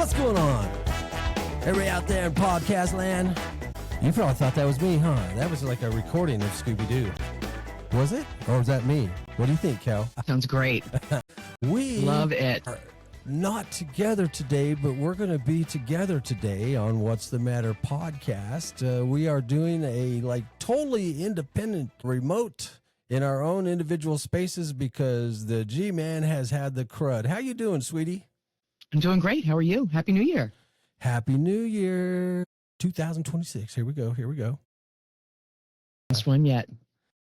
What's going on? Everybody out there in podcast land? You probably thought that was me, huh? That was like a recording of Scooby-Doo. Was it? Or was that me? What do you think, Cal? Sounds great. We love it. Are not together today, but we're going to be together today on What's the Matter podcast. We are doing a totally independent remote in our own individual spaces because the G-Man has had the crud. How you doing, sweetie? I'm doing great. How are you? Happy New Year. Happy New Year 2026. Here we go. Best one yet.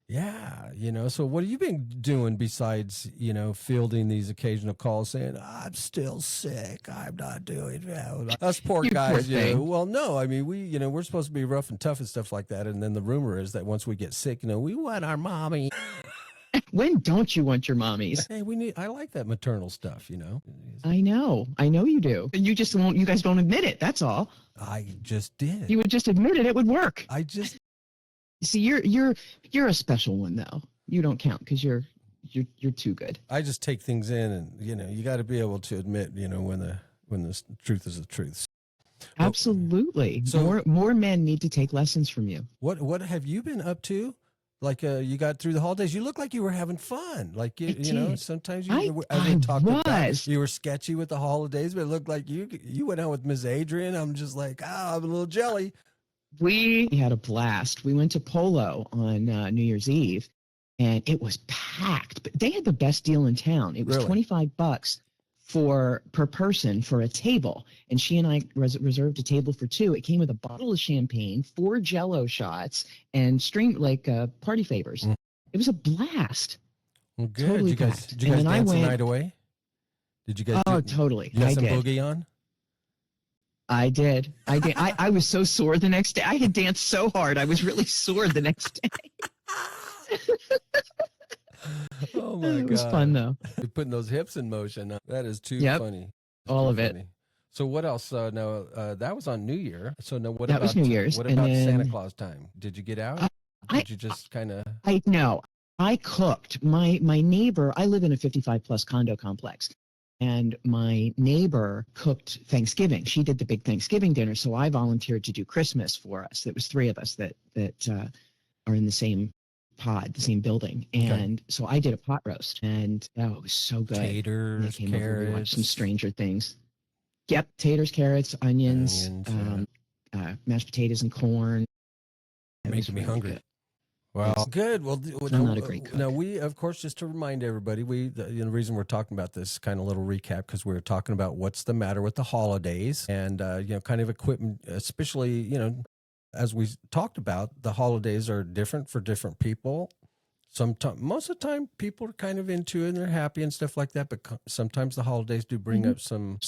Yeah. So what have you been doing besides, fielding these occasional calls saying, I'm still sick. I'm not doing well. Us poor guys, Well, no, I mean, we're supposed to be rough and tough and stuff like that. And then the rumor is that once we get sick, we want our mommy. When don't you want your mommies? Hey, I like that maternal stuff, I know you do. You just won't, you guys don't admit it. That's all. I just did. You would just admit it. It would work. See, you're a special one though. You don't count because you're too good. I just take things in and, you got to be able to admit, when the truth is the truth. Absolutely. So more men need to take lessons from you. What have you been up to? You got through the holidays. You look like you were having fun. Sometimes you were sketchy with the holidays, but it looked like you went out with Ms. Adrian. I'm just like, I'm a little jelly. We had a blast. We went to Polo on New Year's Eve, and it was packed. But they had the best deal in town. It was really? $25 per person for a table, and she and I reserved a table for two. It came with a bottle of champagne, 4 Jello shots, and party favors. Mm. It was a blast. Well, good. Totally did you guys dance the night away? Did you guys? Oh, totally. You got some boogie on? I did. I was so sore the next day. I had danced so hard. I was really sore the next day. Oh my God. It was fun though. You're putting those hips in motion. That is too funny. All of it. So what else? That was on New Year. So now that was New Year's. What about Santa Claus time? Did you get out? Did you just kind of? No, I cooked. My neighbor, I live in a 55+ condo complex. And my neighbor cooked Thanksgiving. She did the big Thanksgiving dinner. So I volunteered to do Christmas for us. There was 3 of us that are in the same pod, the same building. And so I did a pot roast, and it was so good. Taters, carrots. Watched some Stranger Things. Yep, taters, carrots, onions, mashed potatoes and corn. Making me hungry. Good. Well, good. Well, I'm not a great cook. Now, we, of course, just to remind everybody, the reason we're talking about this kind of little recap, because we're talking about what's the matter with the holidays and, kind of equipment, especially, as we talked about, the holidays are different for different people. Most of the time, people are kind of into it and they're happy and stuff like that. But sometimes the holidays do bring up some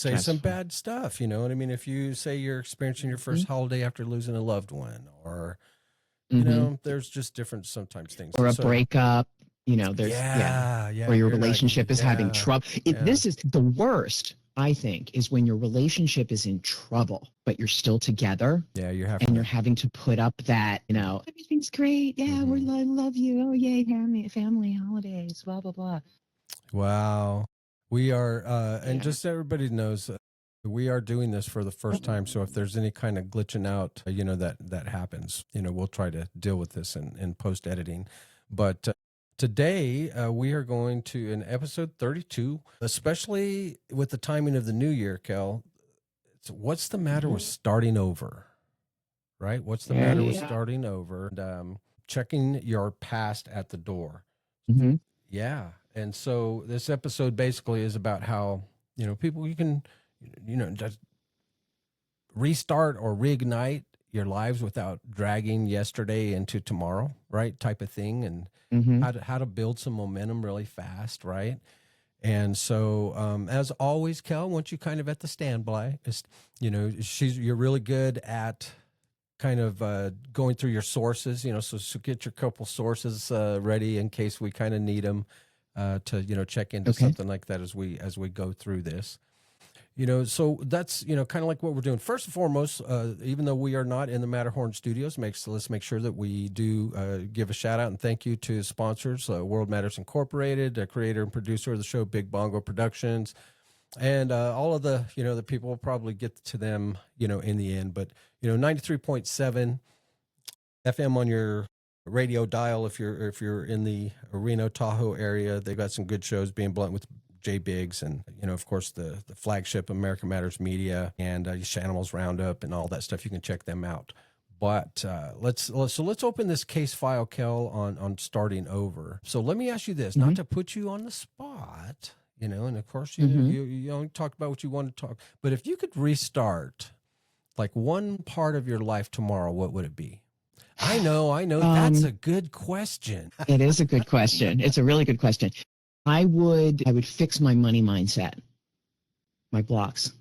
bad stuff. You know what I mean? If you say you're experiencing your first holiday after losing a loved one, or there's just different sometimes things. Or a breakup, there's, or your relationship is having trouble. This is the worst, I think, is when your relationship is in trouble, but you're still together. Yeah, you're having to put up that, everything's great. Yeah, we love you. Oh, yay, family, holidays, blah, blah, blah. Wow. We are, and just so everybody knows, we are doing this for the first time, so if there's any kind of glitching out, that happens. We'll try to deal with this in post-editing. But today, we are going to, in episode 32, especially with the timing of the new year, Kel, what's the matter with starting over, right? What's the matter with starting over and checking your past at the door? Mm-hmm. Yeah, and so this episode basically is about how, people, you can just restart or reignite your lives without dragging yesterday into tomorrow, right? Type of thing. And how to build some momentum really fast, right? And so, as always, Kel, once you kind of at the standby, you're really good at kind of going through your sources, so get your couple sources ready in case we kind of need them to, check into something like that as we go through this. So that's, kind of like what we're doing. First and foremost, even though we are not in the Matterhorn studios, let's make sure that we do give a shout out and thank you to sponsors, World Matters Incorporated, creator and producer of the show, Big Bongo Productions, And all of the, the people will probably get to them, in the end. But 93.7 FM on your radio dial. If you're in the Reno Tahoe area, they've got some good shows. Being Blunt with Jay Biggs, and of course the flagship American Matters Media and Animals Roundup and all that stuff. You can check them out. But let's open this case file, Kel, on starting over. So let me ask you this, not to put you on the spot, and of course you only talk about what you want to talk. But if you could restart like one part of your life tomorrow, what would it be? I know. That's a good question. It is a good question. It's a really good question. I would fix my money mindset, my blocks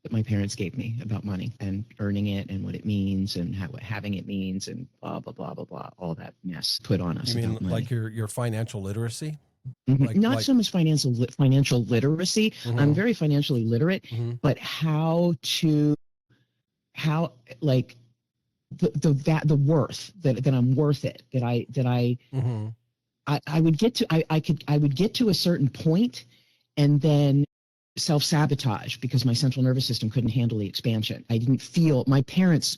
that my parents gave me about money and earning it and what it means and what having it means and blah, blah, blah, blah, blah, all that mess put on us. You mean like your financial literacy? Not so much financial literacy. I'm very financially literate, but how the worth that I'm worth it, I would get to, I would get to a certain point and then self-sabotage because my central nervous system couldn't handle the expansion. I didn't feel my parents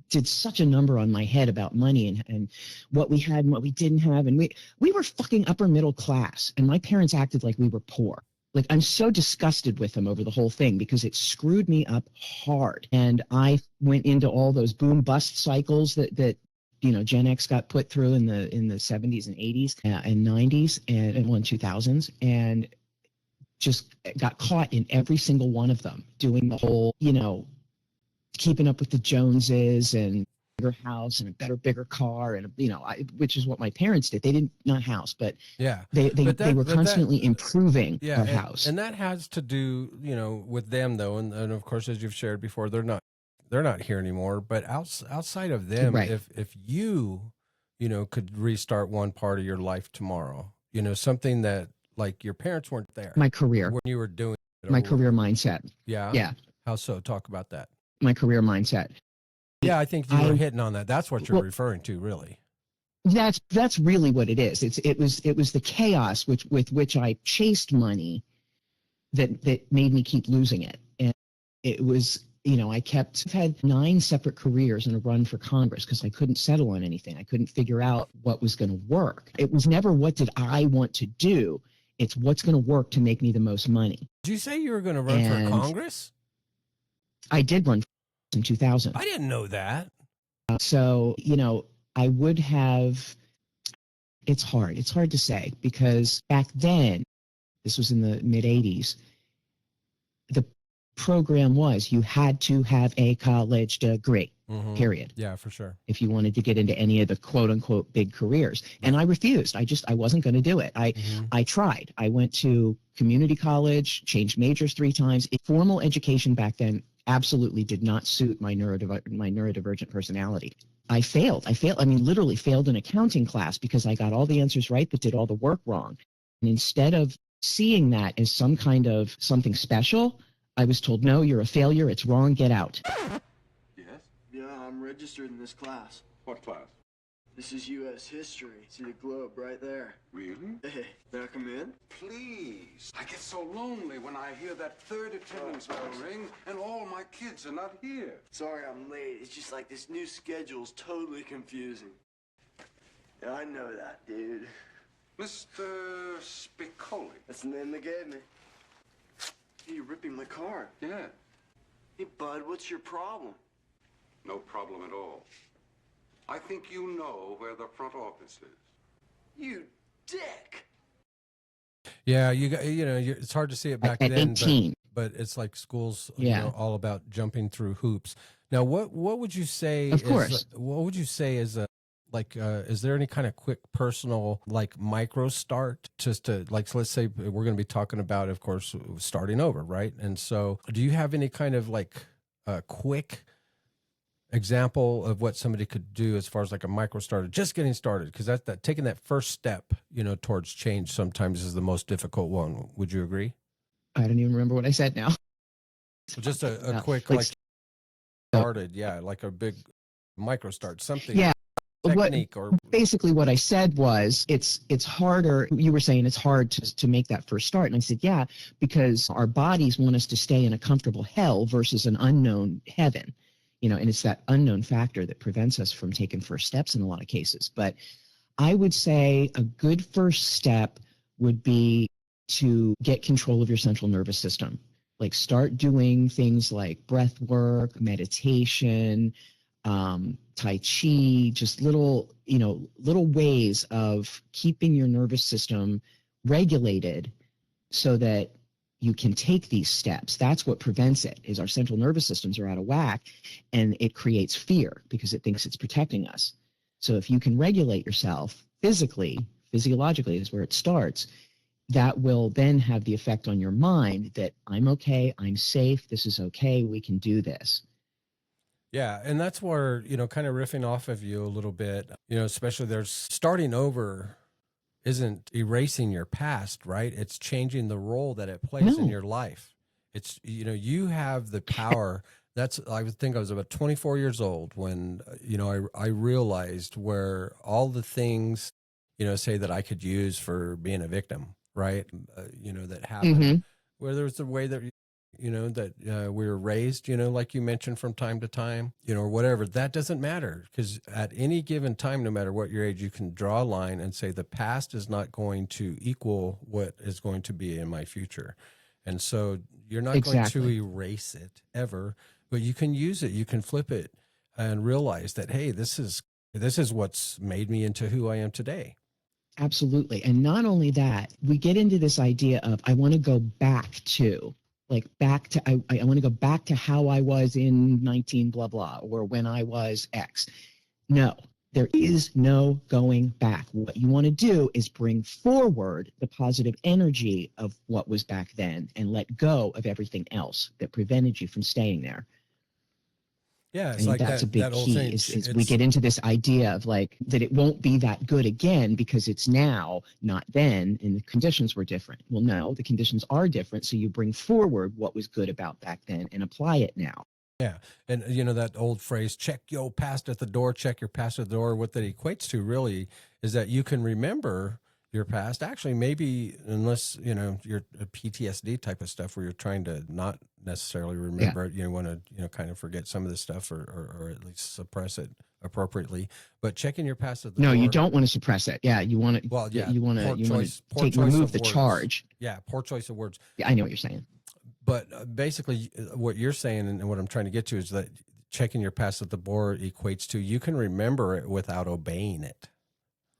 did such a number on my head about money and what we had and what we didn't have. And we were fucking upper middle class and my parents acted like we were poor. Like, I'm so disgusted with them over the whole thing because it screwed me up hard. And I went into all those boom bust cycles that Gen X got put through in the 70s and 80s and 90s and 2000s, and just got caught in every single one of them doing the whole, keeping up with the Joneses and bigger house and a bigger car and which is what my parents did. They didn't, not house, but yeah, they were constantly improving our house. And that has to do, with them though, and of course, as you've shared before, they're not here anymore. But outside of them, right. if you could restart one part of your life tomorrow, something that like your parents weren't there. My career. When you were doing it. My career mindset. Yeah. Yeah. How so? Talk about that. My career mindset. Yeah, I think you were hitting on that. That's what you're referring to, really. That's really what it is. It was the chaos with which I chased money that made me keep losing it. And it was, I've had 9 separate careers in a run for Congress because I couldn't settle on anything. I couldn't figure out what was going to work. It was never what did I want to do. It's what's going to work to make me the most money. Did you say you were going to run for Congress? I did run in 2000. I didn't know that. So, I would have, it's hard to say because back then, this was in the mid 80s, the program was you had to have a college degree, period. Yeah, for sure. If you wanted to get into any of the quote unquote big careers. And I refused. I wasn't going to do it. I tried. I went to community college, changed majors 3 times. Formal education back then absolutely did not suit my neurodivergent personality. I failed. I mean, literally failed an accounting class because I got all the answers right, but did all the work wrong. And instead of seeing that as some kind of something special, I was told, no, you're a failure. It's wrong. Get out. Yes? Yeah, I'm registered in this class. What class? This is U.S. history. See the globe right there. Really? Hey, may I come in? Please. I get so lonely when I hear that third attendance bell ring and all my kids are not here. Sorry I'm late. It's just like this new schedule's totally confusing. Yeah, I know that, dude. Mr. Spicoli. That's the name they gave me. Hey, you're ripping my car. Yeah. Hey, bud, what's your problem? No problem at all. I think you know where the front office is. You dick! Yeah, it's hard to see it back at then. 18. But it's like school's all about jumping through hoops. Now, what would you say? Of course. What would you say is is there any kind of quick personal micro start just to so let's say we're going to be talking about, of course, starting over, right? And so do you have any kind of quick example of what somebody could do as far as a micro starter, just getting started? Because that taking that first step, towards change sometimes is the most difficult one. Would you agree? I don't even remember what I said now. So just a quick started, like a big micro start, something. Yeah. technique or basically what I said was it's harder. You were saying it's hard to make that first start. And I said, yeah, because our bodies want us to stay in a comfortable hell versus an unknown heaven, and it's that unknown factor that prevents us from taking first steps in a lot of cases. But I would say a good first step would be to get control of your central nervous system. Like start doing things like breath work, meditation, Tai Chi, just little ways of keeping your nervous system regulated so that you can take these steps. That's what prevents it, is our central nervous systems are out of whack, and it creates fear because it thinks it's protecting us. So if you can regulate yourself physiologically is where it starts, that will then have the effect on your mind that I'm okay, I'm safe, this is okay, we can do this. Yeah. And that's where, kind of riffing off of you a little bit, especially there's starting over isn't erasing your past, right? It's changing the role that it plays in your life. It's, you have the power. I would think I was about 24 years old when, I realized where all the things, say that I could use for being a victim, right? That happened, where there was a way that, that we were raised, like you mentioned from time to time, or whatever. That doesn't matter, because at any given time, no matter what your age, you can draw a line and say the past is not going to equal what is going to be in my future. And so you're not going to erase it ever, but you can use it. You can flip it and realize that, hey, this is what's made me into who I am today. Absolutely. And not only that, we get into this idea of, I want to go back to, I want to go back to how I was in 19 blah, blah, or when I was X. No, there is no going back. What you want to do is bring forward the positive energy of what was back then and let go of everything else that prevented you from staying there. Yeah, it's like that's a big key. Thing, is we get into this idea of that it won't be that good again because it's now, not then, and the conditions were different. Well, no, the conditions are different, so you bring forward what was good about back then and apply it now. Yeah, and that old phrase, check your past at the door, check your past at the door, what that equates to really is that you can remember your past. Actually, maybe unless, you're a PTSD type of stuff where you're trying to not necessarily remember it, you want to, kind of forget some of this stuff or at least suppress it appropriately. But checking your past at the door. No, you don't want to suppress it. Yeah, you want to. Well, yeah, you want to remove the words. charge. Yeah, poor choice of words. Yeah, I know what you're saying. But basically, what you're saying and what I'm trying to get to is that checking your past at the door equates to you can remember it without obeying it,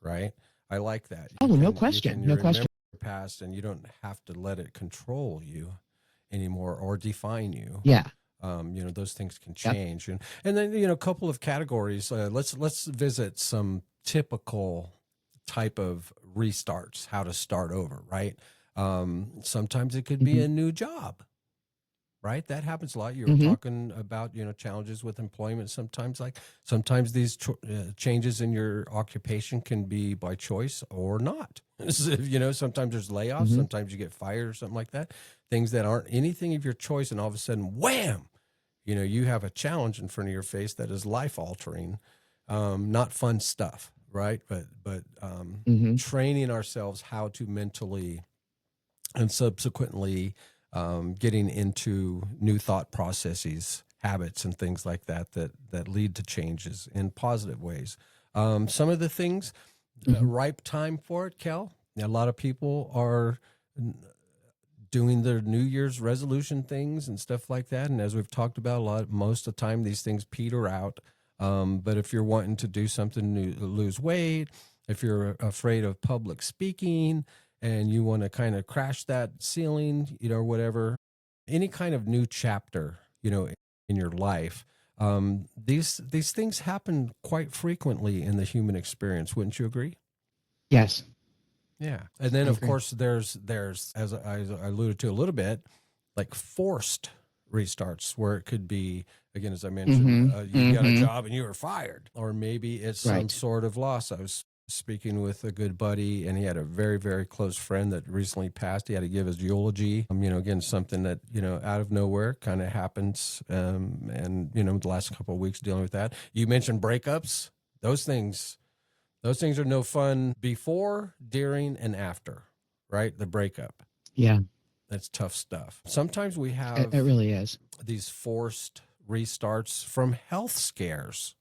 right? I like that. No question. No question. Your past, and you don't have to let it control you anymore or define you. Yeah. Those things can change. Yep. And then, a couple of categories. Let's visit some typical type of restarts, how to start over, right? Sometimes it could be a new job, right? That happens a lot. You were talking about, challenges with employment. Sometimes these changes in your occupation can be by choice or not. Sometimes there's layoffs. Sometimes you get fired or something like that. Things that aren't anything of your choice. And all of a sudden, wham, you have a challenge in front of your face that is life altering, not fun stuff. Right. But training ourselves how to mentally and subsequently getting into new thought processes, habits, and things like that lead to changes in positive ways. Some of the things, ripe time for it, Kel. A lot of people are doing their New Year's resolution things and stuff like that. And as we've talked about most of the time, these things peter out. But if you're wanting to do something new, lose weight, if you're afraid of public speaking, and you want to kind of crash that ceiling, or whatever, any kind of new chapter, in your life, these things happen quite frequently in the human experience. Wouldn't you agree? Yes. Yeah. And then, of course, there's, as I alluded to a little bit, like forced restarts where it could be, again, as I mentioned, you got a job and you were fired, or maybe it's some sort of loss. I was speaking with a good buddy, and he had a very, very close friend that recently passed. He had to give his eulogy. Again, something that, out of nowhere kind of happens. And, the last couple of weeks dealing with that. You mentioned breakups. Those things are no fun before, during, and after, right? The breakup. Yeah, That's tough stuff. Sometimes we it have really is. these forced restarts from health scares.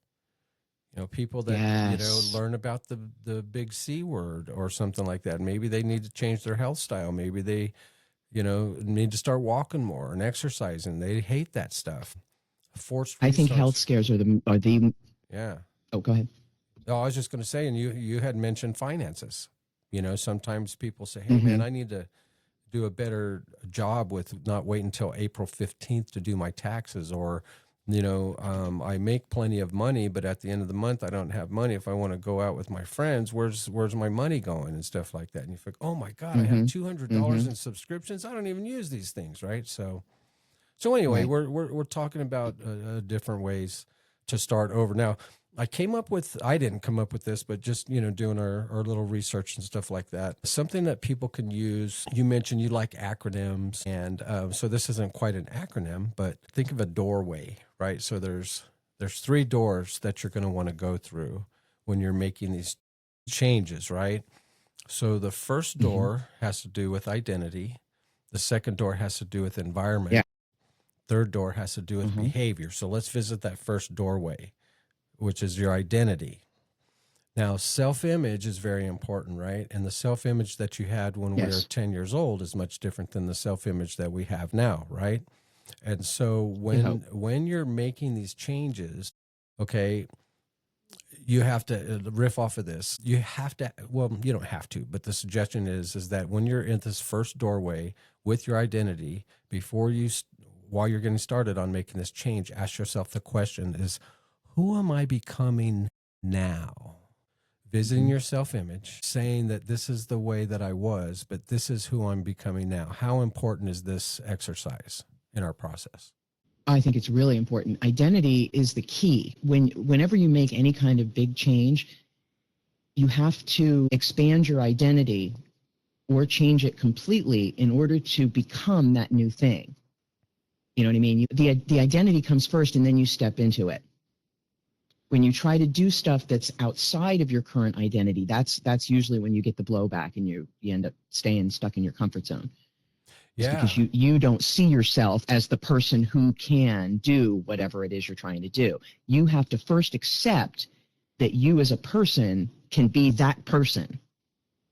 People that, Yes. learn about the big C word or something like that. Maybe they need to change their health style. Maybe they, need to start walking more and exercising. They hate that stuff. Forced I think health restarts. scares are the. Yeah. Oh, go ahead. Oh, I was just going to say, and you had mentioned finances. Sometimes people say, hey, Mm-hmm. man, I need to do a better job with not waiting until April 15th to do my taxes, or, I make plenty of money, but at the end of the month, I don't have money. If I want to go out with my friends, where's my money going and stuff like that. And you think, oh my God, I have $200 in subscriptions. I don't even use these things. Right. So anyway, Right. we're talking about different ways to start over. Now, I didn't come up with this, but just, doing our little research and stuff like that. Something that people can use. You mentioned you like acronyms. And so this isn't quite an acronym, but think of a doorway, right? So there's 3 doors that you're going to want to go through when you're making these changes, right? So the first door has to do with identity. The second door has to do with environment. Yeah. Third door has to do with behavior. So let's visit that first doorway, which is your identity. Now, self-image is very important, right? And the self-image that you had when we were 10 years old is much different than the self-image that we have now, right? And so when you're making these changes, okay, you have to riff off of this. You have to, well, you don't have to, but the suggestion is that when you're in this first doorway with your identity, while you're getting started on making this change, ask yourself the question is, who am I becoming now? Visiting your self-image, saying that this is the way that I was, but this is who I'm becoming now. How important is this exercise in our process? I think it's really important. Identity is the key. Whenever you make any kind of big change, you have to expand your identity or change it completely in order to become that new thing. You know what I mean? The identity comes first, and then you step into it. When you try to do stuff that's outside of your current identity, that's usually when you get the blowback and you end up staying stuck in your comfort zone. It's because you don't see yourself as the person who can do whatever it is you're trying to do. You have to first accept that you as a person can be that person.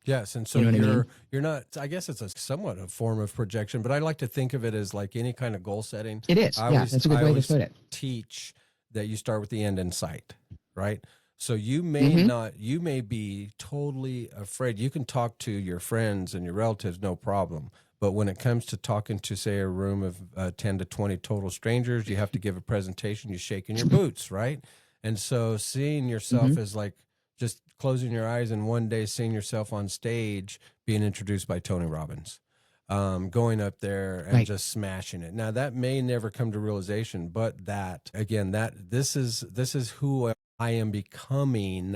Yes, and so You know what I mean? you're not. I guess it's a somewhat a form of projection, but I like to think of it as like any kind of goal setting. It is. Yeah, that's a good way to put it. Teach that you start with the end in sight, right? So you may be totally afraid. You can talk to your friends and your relatives, no problem. But when it comes to talking to, say, a room of 10 to 20 total strangers, you have to give a presentation, you're shaking your boots, right? And so seeing yourself as like just closing your eyes and one day seeing yourself on stage being introduced by Tony Robbins, going up there and just smashing it. Now that may never come to realization, but this is who I am becoming.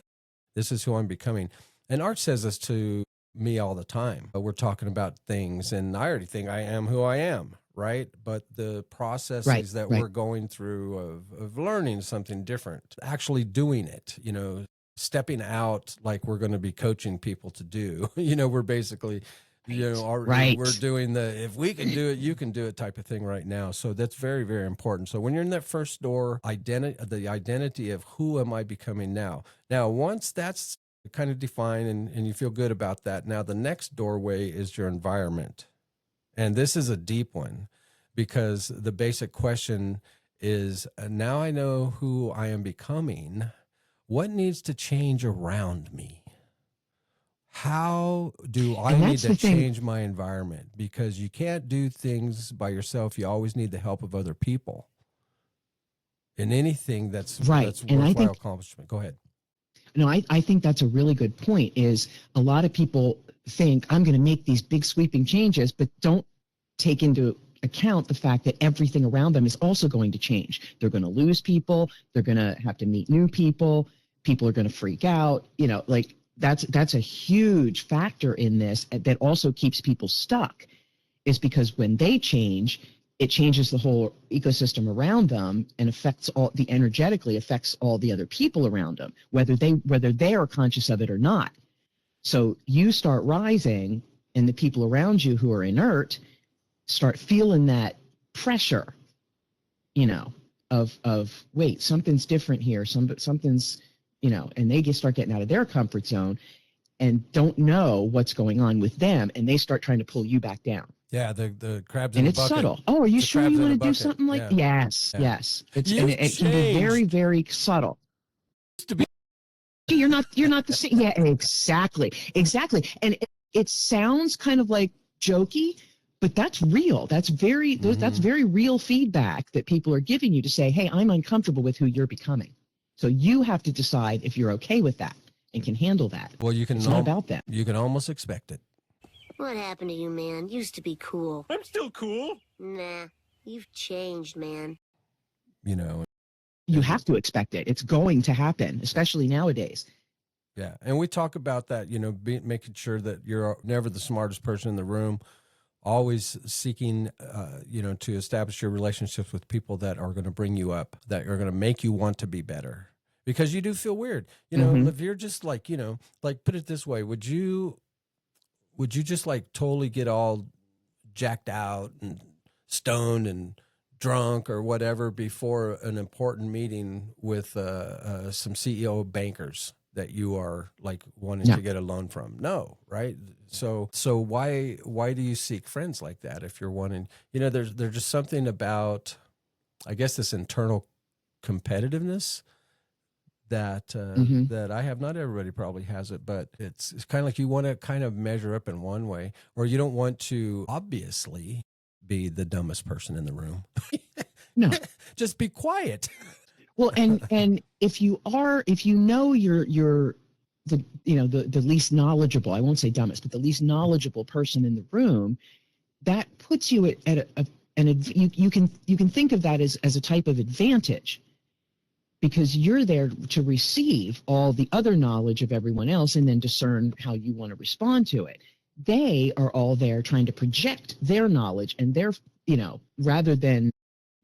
This is who I'm becoming. And Art says this to me all the time. We're talking about things and I already think I am who I am, right? But the processes that we're going through of learning something different, actually doing it, stepping out like we're going to be coaching people to do, we're basically, we're doing the, if we can do it, you can do it type of thing right now. So that's very, very important. So when you're in that first door, the identity of who am I becoming now? Now, once that's kind of defined and you feel good about that, now the next doorway is your environment. And this is a deep one because the basic question is, now I know who I am becoming. What needs to change around me? How do I need to change my environment? Because you can't do things by yourself. You always need the help of other people in anything that's worthwhile accomplishment. Go ahead. No, I think that's a really good point. Is a lot of people think I'm going to make these big sweeping changes, but don't take into account the fact that everything around them is also going to change. They're going to lose people. They're going to have to meet new people. People are going to freak out. That's a huge factor in this that also keeps people stuck, is because when they change, it changes the whole ecosystem around them and energetically affects all the other people around them, whether they are conscious of it or not. So you start rising, and the people around you who are inert start feeling that pressure, of wait, something's different here. Something's, and they start getting out of their comfort zone and don't know what's going on with them, and they start trying to pull you back down. Yeah, the crabs and in the it's bucket. subtle. Oh, are you sure you want to do something like yeah. Yes. And it can be very, very subtle. You're not the same. Yeah, exactly. And it sounds kind of like jokey, but that's real. That's that's very real feedback that people are giving you to say, hey, I'm uncomfortable with who you're becoming. So you have to decide if you're okay with that and can handle that. Well, it's not about them. You can almost expect it. What happened to you, man? Used to be cool. I'm still cool. Nah, you've changed, man. You have to expect it. It's going to happen, especially nowadays. Yeah, and we talk about that, making sure that you're never the smartest person in the room, always seeking, to establish your relationships with people that are going to bring you up, that are going to make you want to be better, because you do feel weird. If you're just like, like put it this way, would you just like totally get all jacked out and stoned and drunk or whatever before an important meeting with some CEO bankers that you are like wanting to get a loan from? No, right? So why do you seek friends like that if you're wanting, there's just something about, I guess, this internal competitiveness that that I have. Not everybody probably has it, but it's kind of like you want to kind of measure up in one way, or you don't want to obviously be the dumbest person in the room. No, just be quiet. Well, and if you know you're the least knowledgeable, I won't say dumbest, but the least knowledgeable person in the room, that puts you you can think of that as a type of advantage, because you're there to receive all the other knowledge of everyone else and then discern how you want to respond to it. They are all there trying to project their knowledge, and they're, rather than,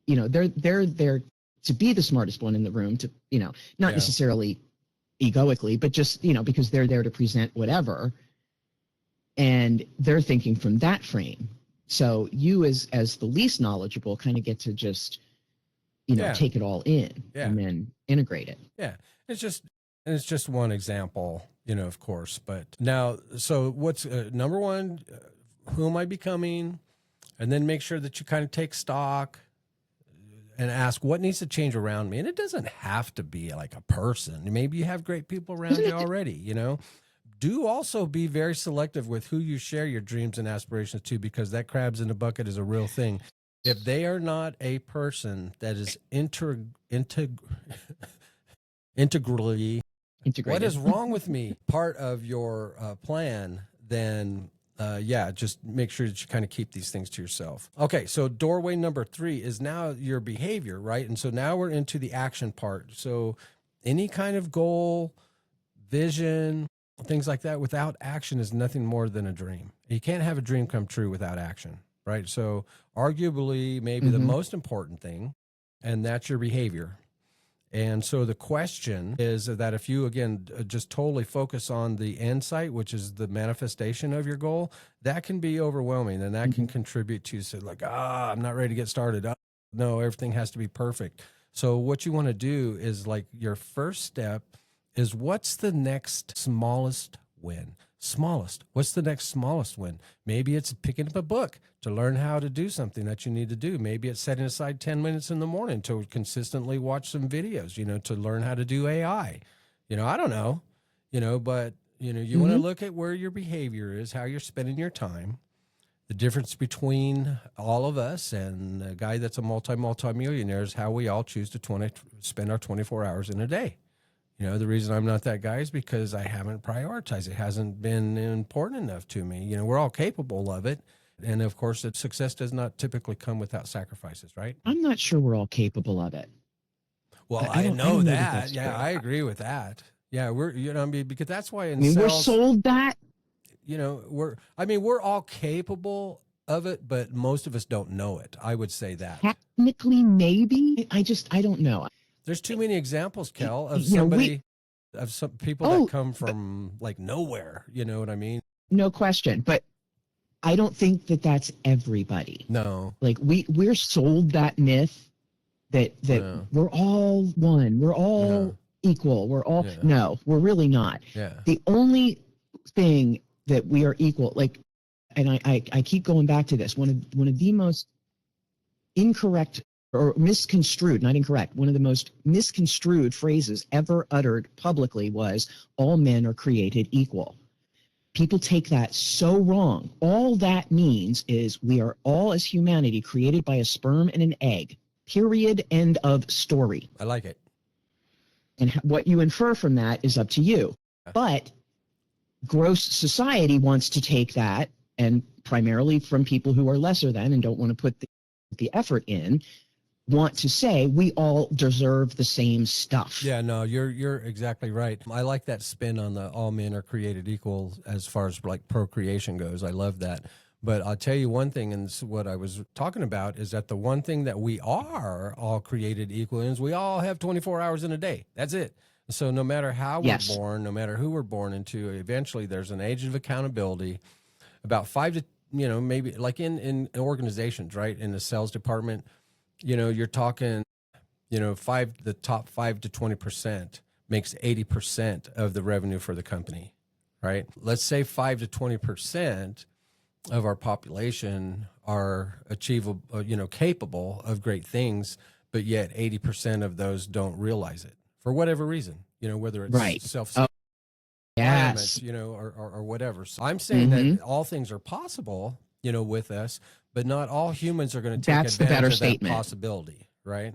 they're there to be the smartest one in the room, to, not necessarily egoically, but just, because they're there to present whatever. And they're thinking from that frame. So you as the least knowledgeable kind of get to just, take it all in and then integrate it. Yeah. It's just one example, of course, but now, so what's number one, who am I becoming? And then make sure that you kind of take stock and ask what needs to change around me. And it doesn't have to be like a person. Maybe you have great people around you already, Do also be very selective with who you share your dreams and aspirations to, because that crabs in the bucket is a real thing. If they are not a person that is integrally, what is wrong with me, part of your plan, then just make sure that you kind of keep these things to yourself. Okay, so doorway number 3 is now your behavior, right? And so now we're into the action part. So any kind of goal, vision, things like that without action is nothing more than a dream. You can't have a dream come true without action, right? So arguably maybe the most important thing, and that's your behavior. And so the question is that if you, again, just totally focus on the end sight, which is the manifestation of your goal, that can be overwhelming, and that can contribute to say like, I'm not ready to get started. No, everything has to be perfect. So what you want to do is, like, your first step is, what's the next smallest win? What's the next smallest win? Maybe it's picking up a book to learn how to do something that you need to do. Maybe it's setting aside 10 minutes in the morning to consistently watch some videos, to learn how to do AI. I don't know, but, you want to look at where your behavior is, how you're spending your time. The difference between all of us and a guy that's a multi-millionaire is how we all choose to spend our 24 hours in a day. The reason I'm not that guy is because I haven't prioritized. It hasn't been important enough to me. We're all capable of it. And of course, that success does not typically come without sacrifices, right? I'm not sure we're all capable of it. Well, I know that. Yeah, I agree with that. Yeah, we're, because that's why in we're sales, sold that. we're all capable of it, but most of us don't know it. I would say that. Technically, maybe. I don't know. There's too many examples, Kel, of You know, somebody, of some people that come from like nowhere. You know what I mean? No question. But I don't think that that's everybody. No. Like we're sold that myth that we're all one. We're all equal. We're all, no, we're really not. Yeah. The only thing that we are equal, like, and I keep going back to this, one of the most incorrect or misconstrued, not incorrect, one of the most misconstrued phrases ever uttered publicly was, all men are created equal. People take that so wrong. All that means is we are all, as humanity, created by a sperm and an egg. Period. End of story. I like it. And what you infer from that is up to you. But gross society wants to take that, and primarily from people who are lesser than and don't want to put the effort in, want to say we all deserve the same stuff. Yeah, no, you're exactly right. I like that spin on the all men are created equal as far as like procreation goes. I love that. But I'll tell you one thing, and this is what I was talking about, is that the one thing that we are all created equal is we all have 24 hours in a day. That's it. So no matter how we're born, no matter who we're born into, eventually there's an age of accountability. About 5 to, maybe like in organizations, right? In the sales department, you're talking, the top 5 to 20% makes 80% of the revenue for the company, right? Let's say 5 to 20% of our population are achievable, capable of great things, but yet 80% of those don't realize it for whatever reason, whether it's self-sabotage, or whatever. So I'm saying that all things are possible, with us, but not all humans are going to take advantage of that possibility, right?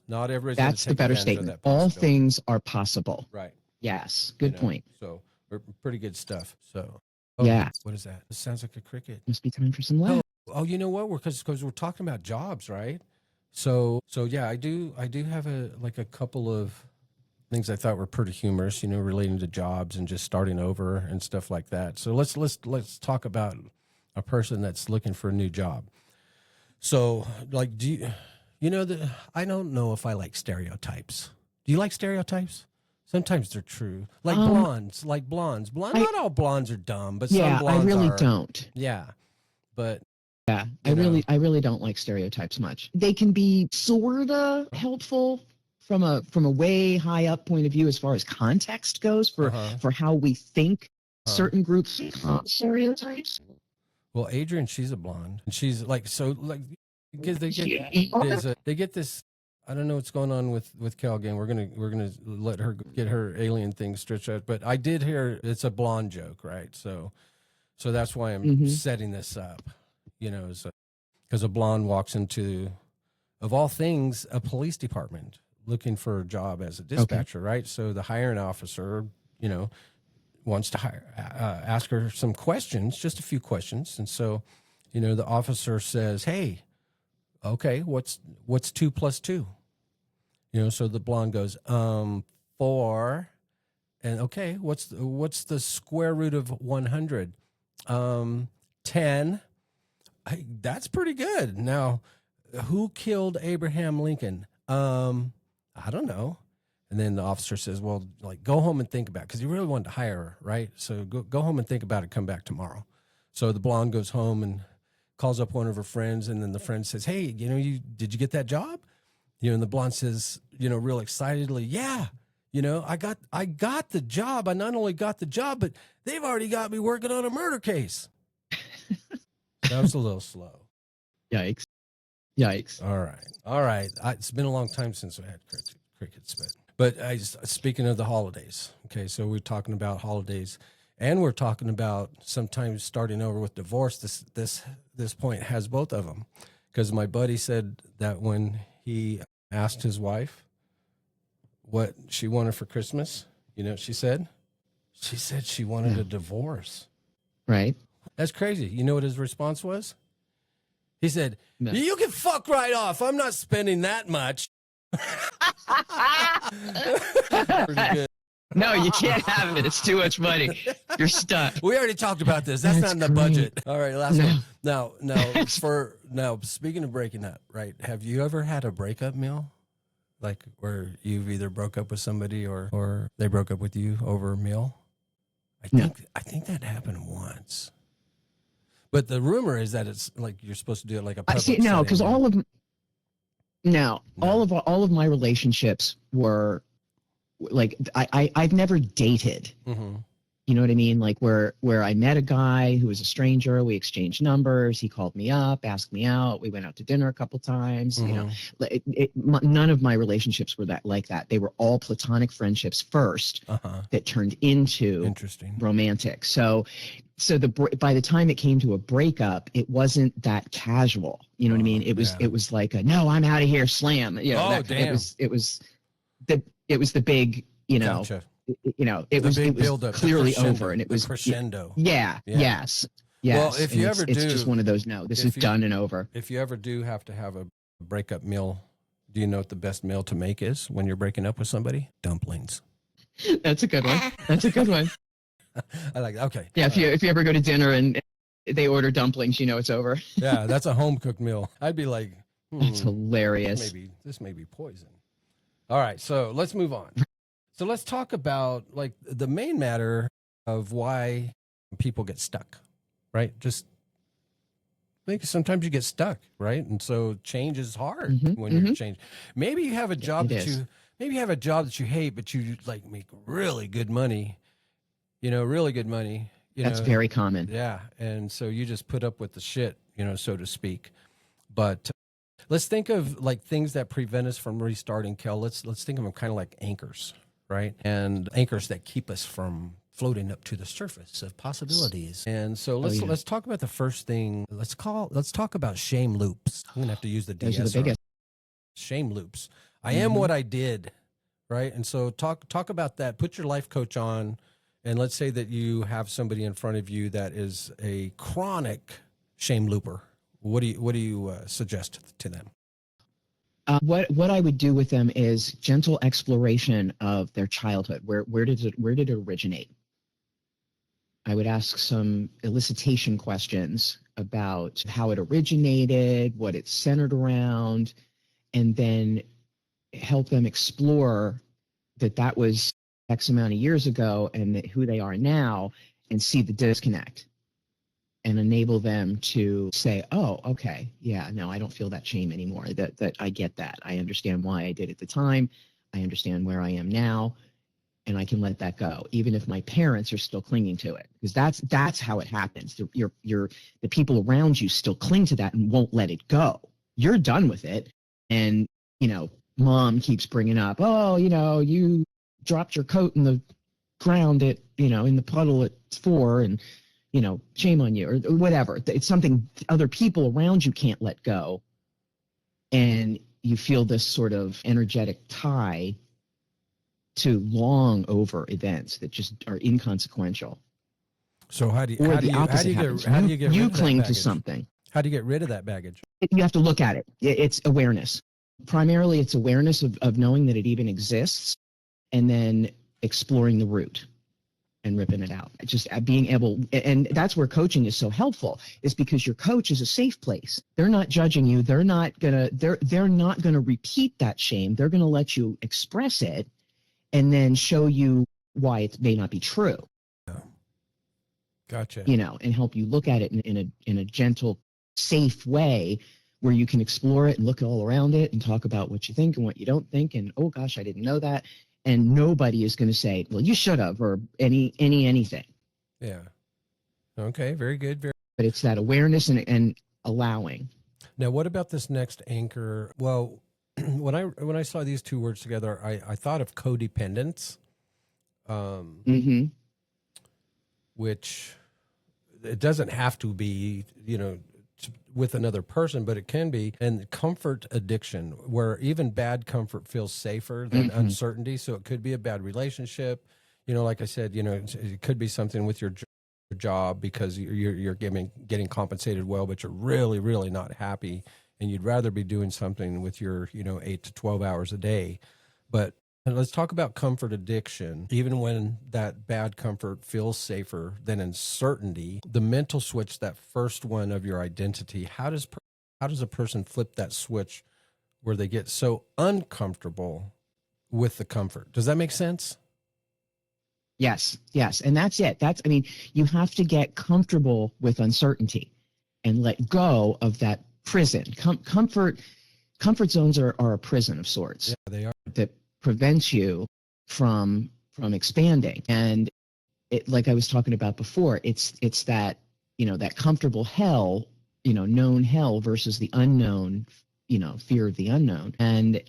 Not everybody's going to take advantage of that possibility. All things are possible. Right. Yes. Good point. So pretty good stuff. So. Yeah. What is that? It sounds like a cricket. Must be time for some laughs. Oh, you know what? Because we're talking about jobs, right? So yeah, I do have a couple of things I thought were pretty humorous, relating to jobs and just starting over and stuff like that. So let's talk about a person that's looking for a new job. So like, I don't know if I like stereotypes. Do you like stereotypes? Sometimes they're true. Like blondes. Not all blondes are dumb, but some blondes I really are. don't. Yeah. But yeah, I really don't like stereotypes much. They can be sorta helpful from a way high up point of view as far as context goes for how we think certain groups stereotypes. Well, Adrian, she's a blonde, and she's because they get this. I don't know what's going on with Cal again. We're gonna let her get her alien thing stretched out. But I did hear it's a blonde joke, right? So that's why I'm setting this up, because a blonde walks into, of all things, a police department looking for a job as a dispatcher, right? So the hiring officer, wants to ask her some questions, just a few questions, and so, the officer says, "Hey, okay, what's 2 plus 2?" So the blonde goes, 4, and okay, what's the square root of 100? 10. That's pretty good. Now, who killed Abraham Lincoln? I don't know. And then the officer says, well, go home and think about it, because he really wanted to hire her, right? So go home and think about it, come back tomorrow. So the blonde goes home and calls up one of her friends, and then the friend says, hey, did you get that job? And the blonde says, real excitedly, yeah, I got the job. I not only got the job, but they've already got me working on a murder case. That was a little slow. Yikes. All right. It's been a long time since I had crickets, but speaking of the holidays, okay, so we're talking about holidays, and we're talking about sometimes starting over with divorce. This point has both of them, because my buddy said that when he asked his wife what she wanted for Christmas, she said she wanted a divorce. Right. That's crazy. You know what his response was? He said, you can fuck right off. I'm not spending that much. Pretty good. No, you can't have it. It's too much money. You're stuck. We already talked about this. That's not in the great. budget. All right, last No. one. Now, speaking of breaking up, right? Have you ever had a breakup meal? Like where you've either broke up with somebody or they broke up with you over a meal? I think that happened once. But the rumor is that it's like you're supposed to do it like a public See, no, setting. because all of my relationships were like I've never dated. Mm-hmm. You know what I mean? Like where I met a guy who was a stranger, we exchanged numbers, he called me up, asked me out, we went out to dinner a couple times. Mm-hmm. You know, none of my relationships were like that. They were all platonic friendships first that turned into Interesting romantic. So by the time it came to a breakup, it wasn't that casual. You know what I mean? It was like no, I'm out of here, slam. You know, damn. It was the big, you know. Gotcha. You know, it was clearly over, and it was crescendo. Yes. Well, if you it's just one of those. No, this is done and over. If you ever do have to have a breakup meal, do you know what the best meal to make is when you're breaking up with somebody? Dumplings. That's a good one. That's a good one. I like. Okay. Yeah. If you ever go to dinner and they order dumplings, you know it's over. Yeah, that's a home cooked meal. I'd be like, that's hilarious. This may be poison. All right, so let's move on. So let's talk about like the main matter of why people get stuck, right? Just I think sometimes you get stuck, right? And so change is hard when you're changed. Maybe you have a job that you hate, but you like make really good money. You know, really good money. That's very common. Yeah, and so you just put up with the shit, you know, so to speak. But let's think of like things that prevent us from restarting, Kel. Let's think of them kind of like anchors. Right. And anchors that keep us from floating up to the surface of possibilities. And so let's talk about the first thing. Let's talk about shame loops. I'm gonna have to use the DS. Those are the biggest. Shame loops. I am what I did. Right. And so talk about that. Put your life coach on, and let's say that you have somebody in front of you that is a chronic shame looper. What do you suggest to them? What I would do with them is gentle exploration of their childhood. Where did it originate? I would ask some elicitation questions about how it originated, what it's centered around, and then help them explore that was X amount of years ago and that who they are now, and see the disconnect. And enable them to say, oh, okay, yeah, no, I don't feel that shame anymore. That I get that. I understand why I did at the time. I understand where I am now, and I can let that go, even if my parents are still clinging to it, because that's how it happens. The people around you still cling to that and won't let it go. You're done with it, and you know, mom keeps bringing up, oh, you know, you dropped your coat in the ground at, you know, in the puddle at 4, and you know, shame on you, or whatever. It's something other people around you can't let go. And you feel this sort of energetic tie to long over events that just are inconsequential. So how do you get cling to something? How do you get rid of that baggage? You have to look at it. It's awareness. Primarily, it's awareness of knowing that it even exists, and then exploring the root and ripping it out. Just being able, and that's where coaching is so helpful, is because your coach is a safe place. They're not judging you. They're not gonna repeat that shame. They're gonna let you express it, and then show you why it may not be true. Gotcha. You know, and help you look at it in a gentle, safe way, where you can explore it and look all around it and talk about what you think and what you don't think, and oh gosh, I didn't know that. And nobody is going to say, well, you should have, or anything. Yeah. Okay. Very good. But it's that awareness and allowing. Now, what about this next anchor? Well, when I saw these two words together, I thought of codependence, which it doesn't have to be, you know, with another person, but it can be. And comfort addiction, where even bad comfort feels safer than uncertainty. So it could be a bad relationship. You know, like I said, you know, it could be something with your job because you're getting compensated well, but you're really, really not happy. And you'd rather be doing something with your, you know, 8 to 12 hours a day. But And let's talk about comfort addiction. Even when that bad comfort feels safer than uncertainty, the mental switch, that first one of your identity, how does a person flip that switch where they get so uncomfortable with the comfort? Does that make sense? Yes, yes. And that's it. I mean, you have to get comfortable with uncertainty and let go of that prison. Comfort zones are a prison of sorts. Yeah, they are. That prevents you from expanding. And it, like I was talking about before, it's that, that comfortable hell, known hell versus the unknown, fear of the unknown. And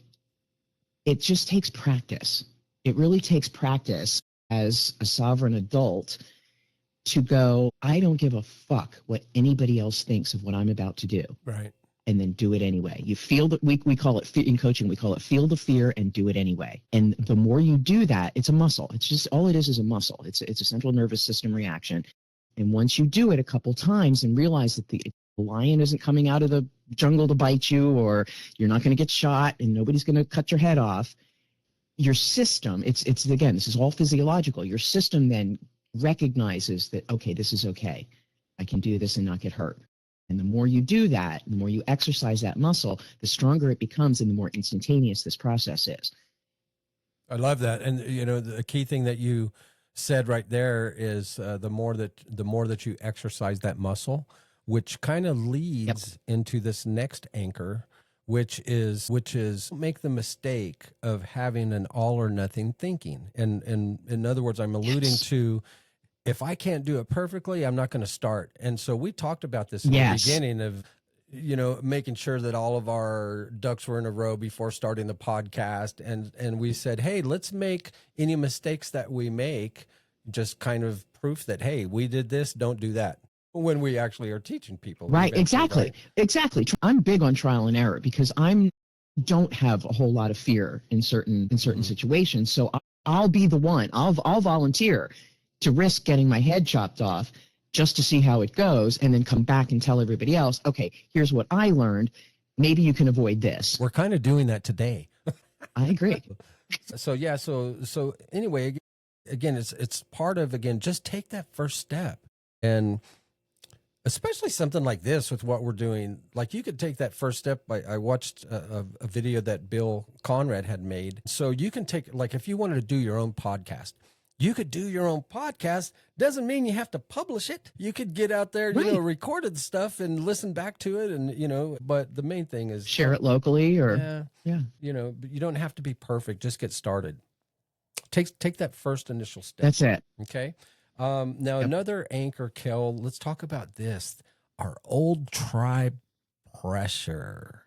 it just takes practice. It really takes practice as a sovereign adult to go, I don't give a fuck what anybody else thinks of what I'm about to do. Right. And then do it anyway. You feel that we call it in coaching, we call it feel the fear and do it anyway. And the more you do that, it's a muscle. It's just, all it is a muscle. It's a central nervous system reaction. And once you do it a couple times and realize that the lion isn't coming out of the jungle to bite you, or you're not going to get shot and nobody's going to cut your head off, your system, it's again, this is all physiological. Your system then recognizes that, okay, this is okay. I can do this and not get hurt. And the more you do that, the more you exercise that muscle, the stronger it becomes and the more instantaneous this process is. I love that. And, the key thing that you said right there is the more that you exercise that muscle, which kind of leads into this next anchor, which is make the mistake of having an all or nothing thinking. And in other words, I'm alluding to, if I can't do it perfectly, I'm not going to start. And so we talked about this in the beginning of, making sure that all of our ducks were in a row before starting the podcast. And we said, hey, let's make any mistakes that we make just kind of proof that, hey, we did this, don't do that, when we actually are teaching people. Right, exactly. Right? Exactly. I'm big on trial and error because don't have a whole lot of fear in certain situations. So I'll be the one, I'll volunteer to risk getting my head chopped off just to see how it goes, and then come back and tell everybody else, okay, here's what I learned. Maybe you can avoid this. We're kind of doing that today. I agree. So yeah, so anyway, again, it's part of, again, just take that first step. And especially something like this with what we're doing, like you could take that first step. I watched a video that Bill Conrad had made. So you can take, like, if you wanted to do your own podcast, you could do your own podcast. Doesn't mean you have to publish it. You could get out there, recorded stuff and listen back to it. And, but the main thing is share it locally or, but you don't have to be perfect. Just get started. Take that first initial step. That's it. Okay. Now another anchor, Kel, let's talk about this. Our old tribe pressure.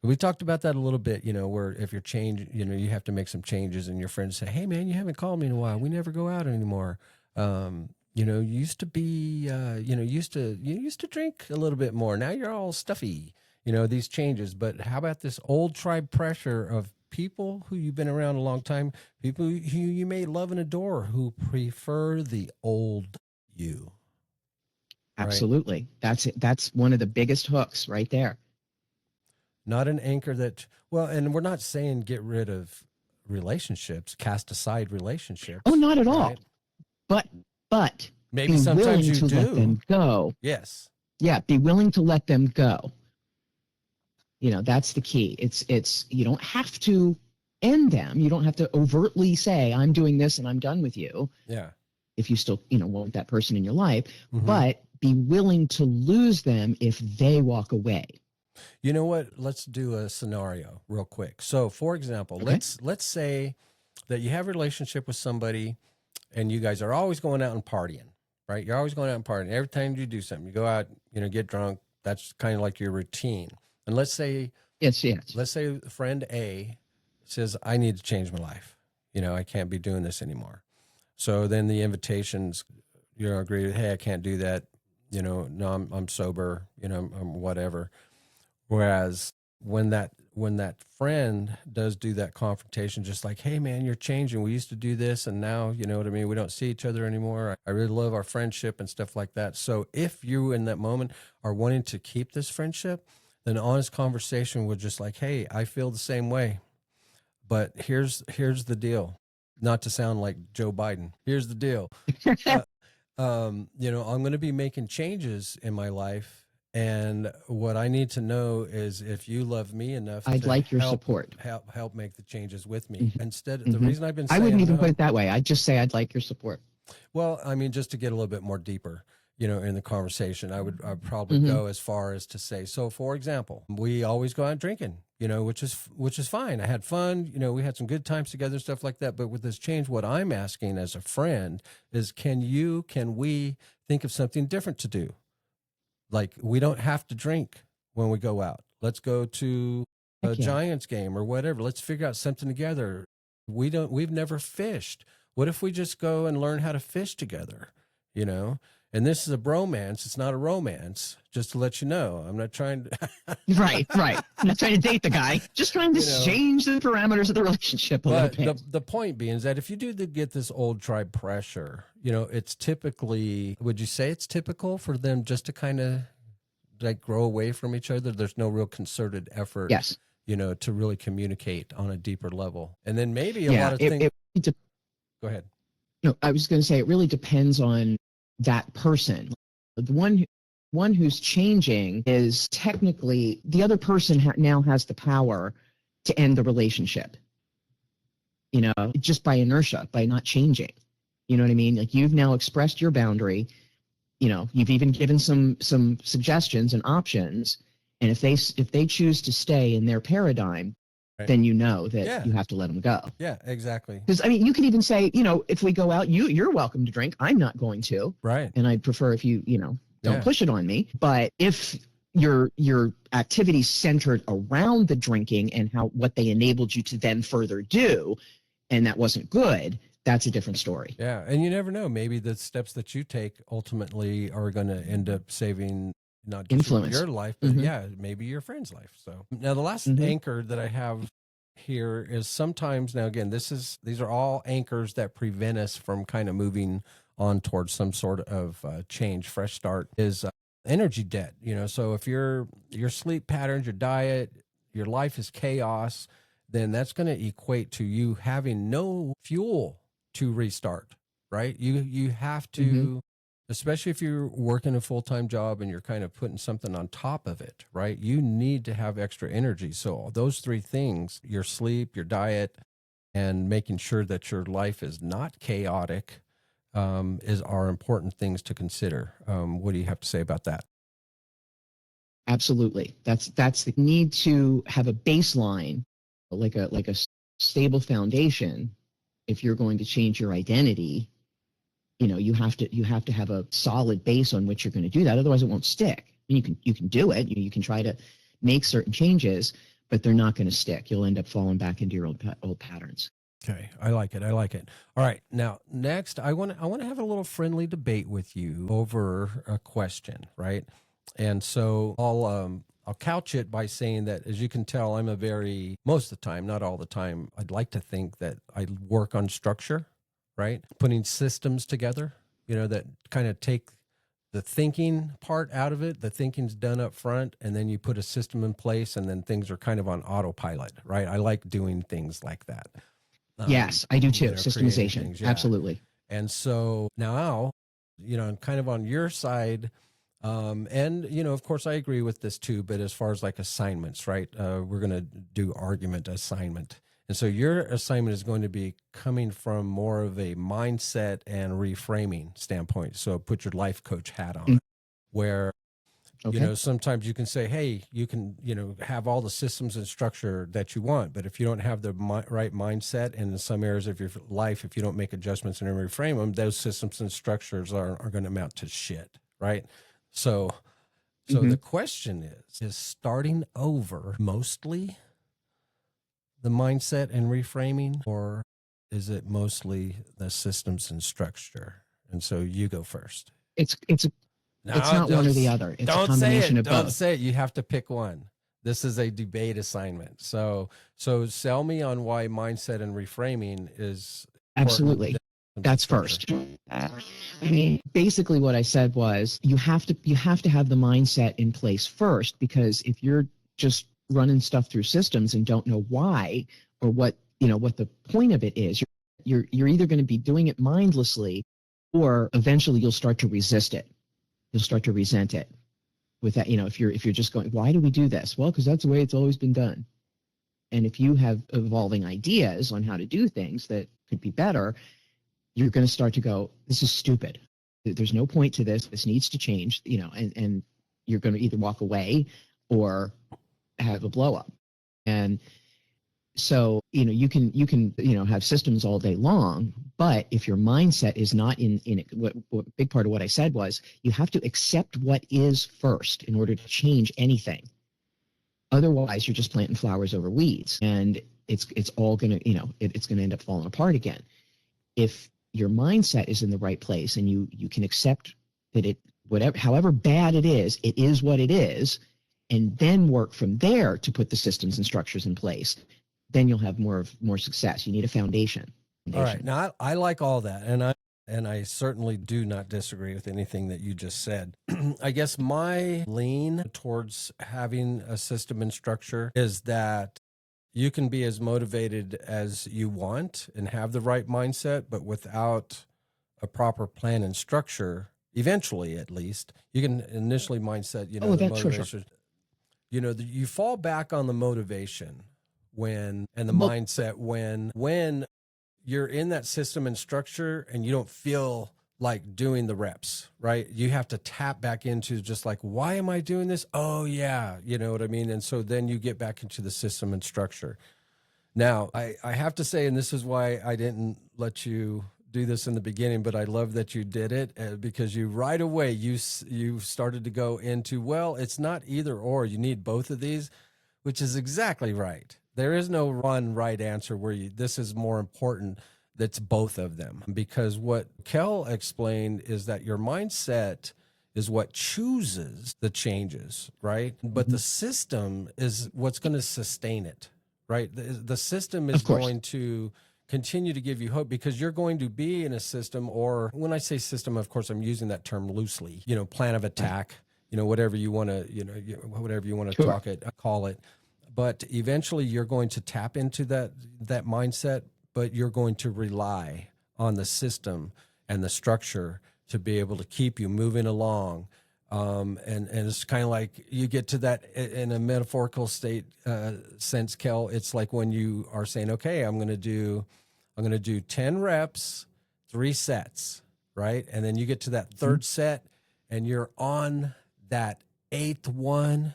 We talked about that a little bit, where if you're you have to make some changes, and your friends say, hey man, you haven't called me in a while. We never go out anymore. You used to be, you used to drink a little bit more. Now you're all stuffy, these changes. But how about this old tribe pressure of people who you've been around a long time, people who you may love and adore, who prefer the old you? Absolutely. Right? That's one of the biggest hooks right there. Not an anchor and we're not saying get rid of relationships, cast aside relationships. Oh, not at all. Right? But maybe be sometimes willing you to do let them go. Yes. Yeah. Be willing to let them go. That's the key. It's, you don't have to end them. You don't have to overtly say, I'm doing this and I'm done with you. Yeah. If you still, want that person in your life, but be willing to lose them if they walk away. You know what? Let's do a scenario real quick. So, for example, let's say that you have a relationship with somebody and you guys are always going out and partying, right? You're always going out and partying. Every time you do something, you go out, get drunk. That's kind of like your routine. And let's say friend A says, I need to change my life. I can't be doing this anymore. So then the invitations, agree with, hey, I can't do that. No, I'm sober, I'm whatever. Whereas when that friend does do that confrontation, just like, hey man, you're changing. We used to do this and now, we don't see each other anymore. I really love our friendship and stuff like that. So if you in that moment are wanting to keep this friendship, then honest conversation with just like, hey, I feel the same way, But here's the deal. Not to sound like Joe Biden. Here's the deal. You know, I'm going to be making changes in my life. And what I need to know is if you love me enough, I'd to like your help, support. help make the changes with me. Mhm. Instead, the Mhm. reason I've been saying I wouldn't even no, put it that way. I'd just say I'd like your support. well, I mean, just to get a little bit more deeper, you know, in the conversation, I'd probably Mhm. go as far as to say, so for example, we always go out drinking, you know, which is fine. I had fun, you know, we had some good times together, stuff like that. But with this change, what I'm asking as a friend is, can we think of something different to do? Like, we don't have to drink when we go out. Let's go to a Heck yeah. Giants game or whatever. Let's figure out something together. We've never fished. What if we just go and learn how to fish together, you know? And this is a bromance. It's not a romance, just to let you know. I'm not trying to, Right. I'm not trying to date the guy. Just trying to You know, change the parameters of the relationship a little but bit. the point being is that if you do get this old tribe pressure, you know, it's typically, would you say it's typical for them just to kind of like grow away from each other? There's no real concerted effort, Yes. you know, to really communicate on a deeper level. And then maybe a Yeah. lot of things. It Go ahead. No, I was going to say it really depends on that person. The one who's changing is technically the other person now has the power to end the relationship. You know, just by inertia, by not changing. You know what I mean? Like, you've now expressed your boundary. You know, you've even given some suggestions and options. And if they choose to stay in their paradigm, Right. then you know that Yeah. you have to let them go. Yeah, exactly. Because, I mean, you can even say, you know, if we go out, you're welcome to drink. I'm not going to. Right. And I'd prefer if you don't Yeah. push it on me. But if your activity centered around the drinking and what they enabled you to then further do, and that wasn't good, that's a different story. Yeah. And you never know. Maybe the steps that you take ultimately are going to end up saving not just Influence. your life, but Mhm. yeah, maybe your friend's life. So now the last Mhm. anchor that I have here is sometimes, now again, these are all anchors that prevent us from kind of moving on towards some sort of change, fresh start, is energy debt. You know, so if your sleep patterns, your diet, your life is chaos, then that's going to equate to you having no fuel to restart, right? You have to, Mhm. especially if you're working a full-time job and you're kind of putting something on top of it, right? You need to have extra energy. So those three things, your sleep, your diet, and making sure that your life is not chaotic, are important things to consider. What do you have to say about that? Absolutely. That's the need to have a baseline, like a stable foundation. If you're going to change your identity, you know, you have to have a solid base on which you're going to do that. Otherwise, it won't stick. You can do it. You can try to make certain changes, but they're not going to stick. You'll end up falling back into your old patterns. Okay, I like it. All right, now next, I want to have a little friendly debate with you over a question, right? And so I'll couch it by saying that, as you can tell, I'm most of the time, not all the time, I'd like to think that I work on structure, right? Putting systems together, you know, that kind of take the thinking part out of it. The thinking's done up front, and then you put a system in place, and then things are kind of on autopilot, right? I like doing things like that. Yes, I do too. You know, creating Systemization. things, yeah. Absolutely. And so now, you know, I'm kind of on your side. And, you know, of course, I agree with this too, but as far as like assignments, right? We're going to do argument assignment. And so your assignment is going to be coming from more of a mindset and reframing standpoint. So put your life coach hat on, where, Okay. you know, sometimes you can say, hey, you can, you know, have all the systems and structure that you want, but if you don't have the right mindset, and in some areas of your life, if you don't make adjustments and reframe them, those systems and structures are going to amount to shit, right? So the question is starting over mostly the mindset and reframing, or is it mostly the systems and structure? And so you go first. It's not one or the other. It's a combination of both. Don't say it. You have to pick one. This is a debate assignment. So sell me on why mindset and reframing is Absolutely. That's first. I mean, basically what I said was you have to have the mindset in place first, because if you're just running stuff through systems and don't know why or what what the point of it is. You're either going to be doing it mindlessly, or eventually you'll start to resist it. You'll start to resent it. With that, if you're just going, why do we do this? Well, because that's the way it's always been done. And if you have evolving ideas on how to do things that could be better, you're going to start to go, this is stupid. There's no point to this. This needs to change, and you're going to either walk away or have a blow up. And so, you can have systems all day long, but if your mindset is not in it, what big part of what I said was, you have to accept what is first in order to change anything. Otherwise, you're just planting flowers over weeds, and it's all going to, it's going to end up falling apart again. If your mindset is in the right place and you can accept that however bad it is what it is, and then work from there to put the systems and structures in place, then you'll have more success. You need a foundation. All right. Now I like all that. And I certainly do not disagree with anything that you just said. I guess my lean towards having a system and structure is that you can be as motivated as you want and have the right mindset, but without a proper plan and structure, eventually at least, you can initially mindset, the motivation. Sure. You fall back on the motivation mindset when you're in that system and structure and you don't feel like doing the reps, right? You have to tap back into just like, why am I doing this? Oh yeah. You know what I mean? And so then you get back into the system and structure. Now I have to say, and this is why I didn't let you do this in the beginning, but I love that you did it because you right away, you started to go into, well, it's not either or, you need both of these, which is exactly right. There is no one right answer where this is more important. That's both of them, because what Kel explained is that your mindset is what chooses the changes, right? But the system is what's going to sustain it, right? The system is going to continue to give you hope because you're going to be in a system, or when I say system, of course, I'm using that term loosely, plan of attack, whatever you want to, whatever you want to call it. But eventually you're going to tap into that mindset, but you're going to rely on the system and the structure to be able to keep you moving along. And it's kind of like you get to that in a metaphorical sense, Kel. It's like when you are saying, okay, I'm going to do 10 reps, 3 sets, right? And then you get to that third set and you're on that 8th one.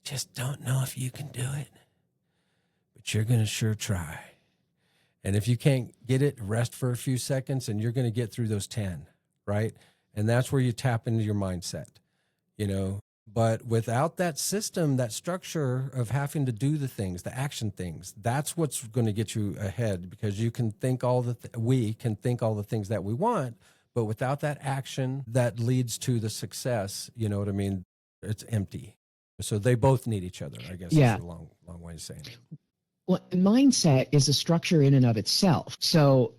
Just don't know if you can do it, but you're going to sure try. And if you can't get it, rest for a few seconds and you're going to get through those 10, right? And that's where you tap into your mindset, but without that system, that structure of having to do the things, the action things, that's what's going to get you ahead, because you can think we can think all the things that we want, but without that action that leads to the success, you know what I mean? It's empty. So they both need each other, I guess. Yeah. Is a long way of saying it. Well, mindset is a structure in and of itself. So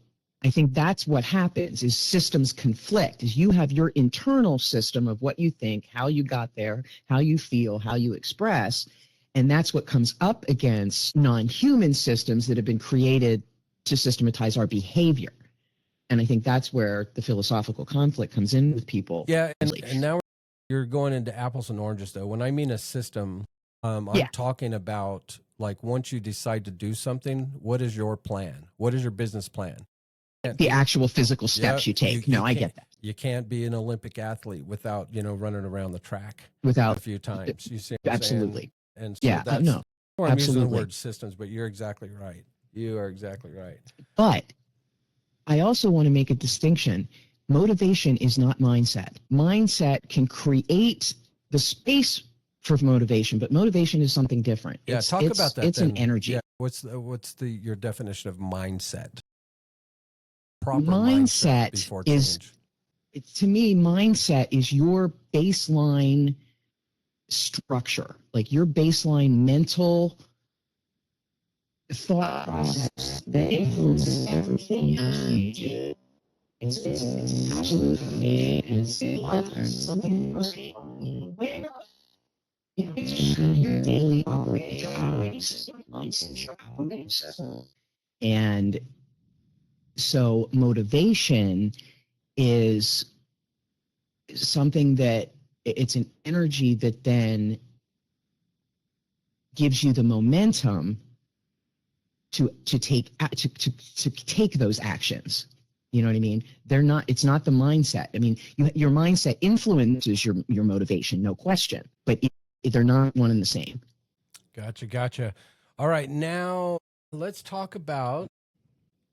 I think that's what happens is systems conflict, is you have your internal system of what you think, how you got there, how you feel, how you express. And that's what comes up against non-human systems that have been created to systematize our behavior. And I think that's where the philosophical conflict comes in with people. Yeah. And now you're going into apples and oranges, though. When I mean a system, I'm talking about, like, once you decide to do something, what is your plan? What is your business plan? The actual physical steps you take. I get that. You can't be an Olympic athlete without, running around the track a few times. You see what I'm absolutely. saying? And so that's no, I'm absolutely. using the word systems, but you're exactly right. You are exactly right. But I also want to make a distinction. Motivation is not mindset. Mindset can create the space for motivation, but motivation is something different. Yeah, talk about that. It's an energy. Yeah. What's your definition of mindset? Proper mindset before is, change. To me, mindset is your baseline structure, like your baseline mental thought process that influences everything you do. It's absolutely, it's something most people, it's just your daily operating And so motivation is something that it's an energy that then gives you the momentum to take those actions. You know what I mean? It's not the mindset. I mean, your mindset influences your motivation, no question, but they're not one and the same. Gotcha. All right. Now let's talk about,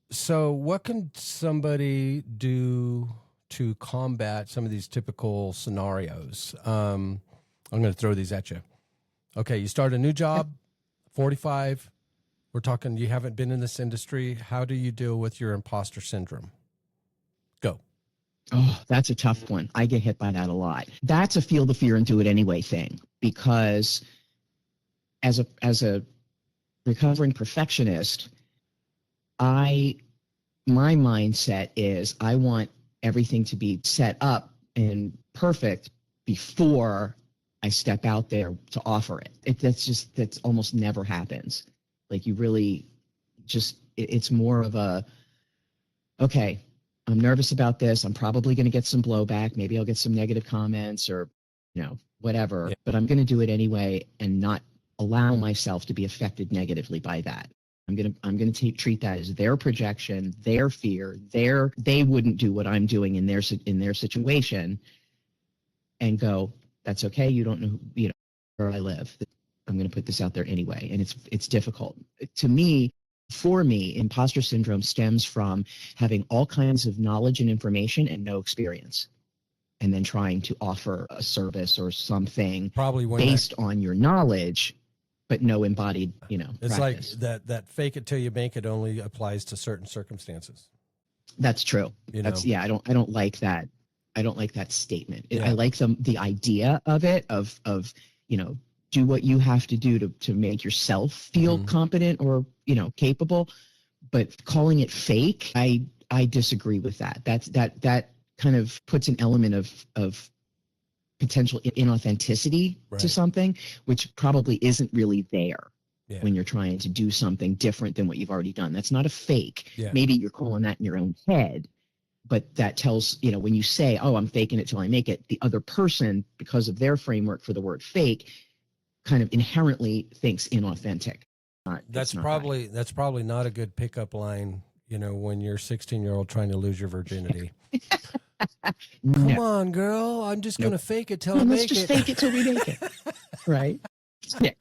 so what can somebody do to combat some of these typical scenarios? I'm going to throw these at you. Okay. You start a new job, 45. We're talking, you haven't been in this industry. How do you deal with your imposter syndrome? Go. Oh, that's a tough one. I get hit by that a lot. That's a feel the fear and do it anyway thing, because as a recovering perfectionist, my mindset is I want everything to be set up and perfect before I step out there to offer it. That's almost never happens. Like you really just, it's more of a, okay, I'm nervous about this. I'm probably going to get some blowback. Maybe I'll get some negative comments or, whatever, Yeah. But I'm going to do it anyway and not allow myself to be affected negatively by that. I'm going to treat that as their projection, their fear, they wouldn't do what I'm doing in their situation, and go, that's okay. You don't know, where I live. I'm going to put this out there anyway. And it's difficult. For me, imposter syndrome stems from having all kinds of knowledge and information and no experience, and then trying to offer a service or something Probably based on your knowledge, but no embodied, it's practice. like that fake it till you make it only applies to certain circumstances. That's true. I don't like that. I don't like that statement. Yeah. I like the idea of it, of do what you have to do to make yourself feel competent or, capable, but calling it fake, I disagree with that. That kind of puts an element of potential inauthenticity to something, which probably isn't really there when you're trying to do something different than what you've already done. That's not a fake. Yeah. Maybe you're calling that in your own head, but that tells, when you say, oh, I'm faking it till I make it, the other person, because of their framework for the word fake, kind of inherently thinks inauthentic. That's probably not a good pickup line, when you're 16-year-old trying to lose your virginity. Come on, girl. I'm just going to fake it till I make it. Let's just fake it till we make it. Right? Yeah.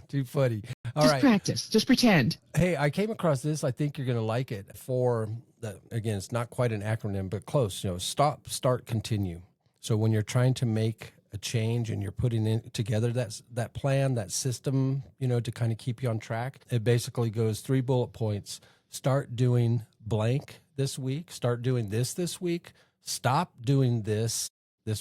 Too funny. All just right. Practice. Just pretend. Hey, I came across this. I think you're going to like it. For that, again, it's not quite an acronym, but close. Stop, start, continue. So when you're trying to make a change and you're putting together that plan, that system, to kind of keep you on track, it basically goes 3 bullet points. Start doing blank this week. Start doing this week. Stop doing this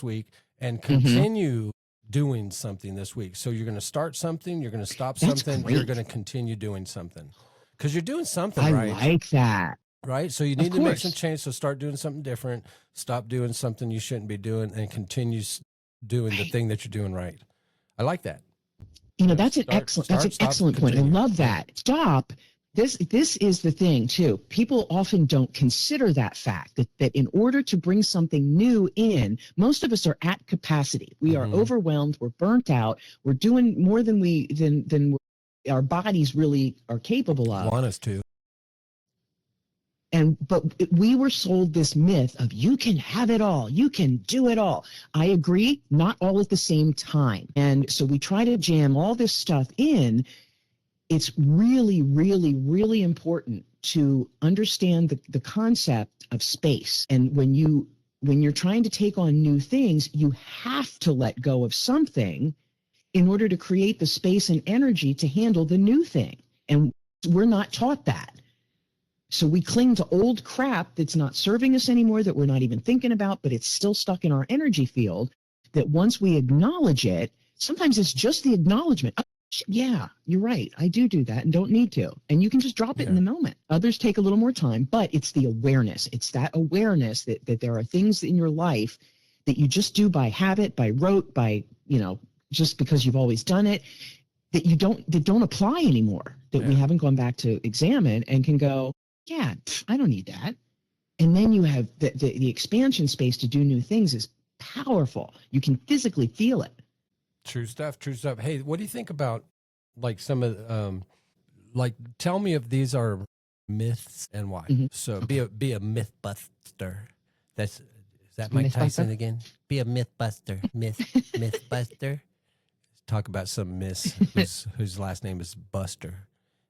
week, and continue doing something this week. So you're going to start something, you're going to stop something, you're going to continue doing something, because you're doing something right. I like that. Right? So you need to make some change. So start doing something different, stop doing something you shouldn't be doing, and continue doing the thing that you're doing right. I like that. That's an excellent point. I love that. Stop. This is the thing too. People often don't consider that fact that in order to bring something new in, most of us are at capacity. We are overwhelmed. We're burnt out. We're doing more than our bodies really are capable of. Want us to. But we were sold this myth of you can have it all, you can do it all. I agree, not all at the same time. And so we try to jam all this stuff in. It's really, really, really important to understand the concept of space. And when you're trying to take on new things, you have to let go of something in order to create the space and energy to handle the new thing. And we're not taught that. So we cling to old crap that's not serving us anymore, that we're not even thinking about, but it's still stuck in our energy field, that once we acknowledge it, sometimes it's just the acknowledgement. Oh, yeah, you're right. I do that and don't need to. And you can just drop it in the moment. Others take a little more time, but it's the awareness. It's that awareness that there are things in your life that you just do by habit, by rote, by, just because you've always done it. that don't apply anymore, that we haven't gone back to examine and can go, yeah, I don't need that. And then you have the expansion space to do new things is powerful. You can physically feel it. True stuff. True stuff. Hey, what do you think about like some of like tell me if these are myths and why. Mm-hmm. So Okay. be a myth buster. Is that Mike Tyson again? Be a myth buster. Myth buster. Talk about some myths whose last name is Buster.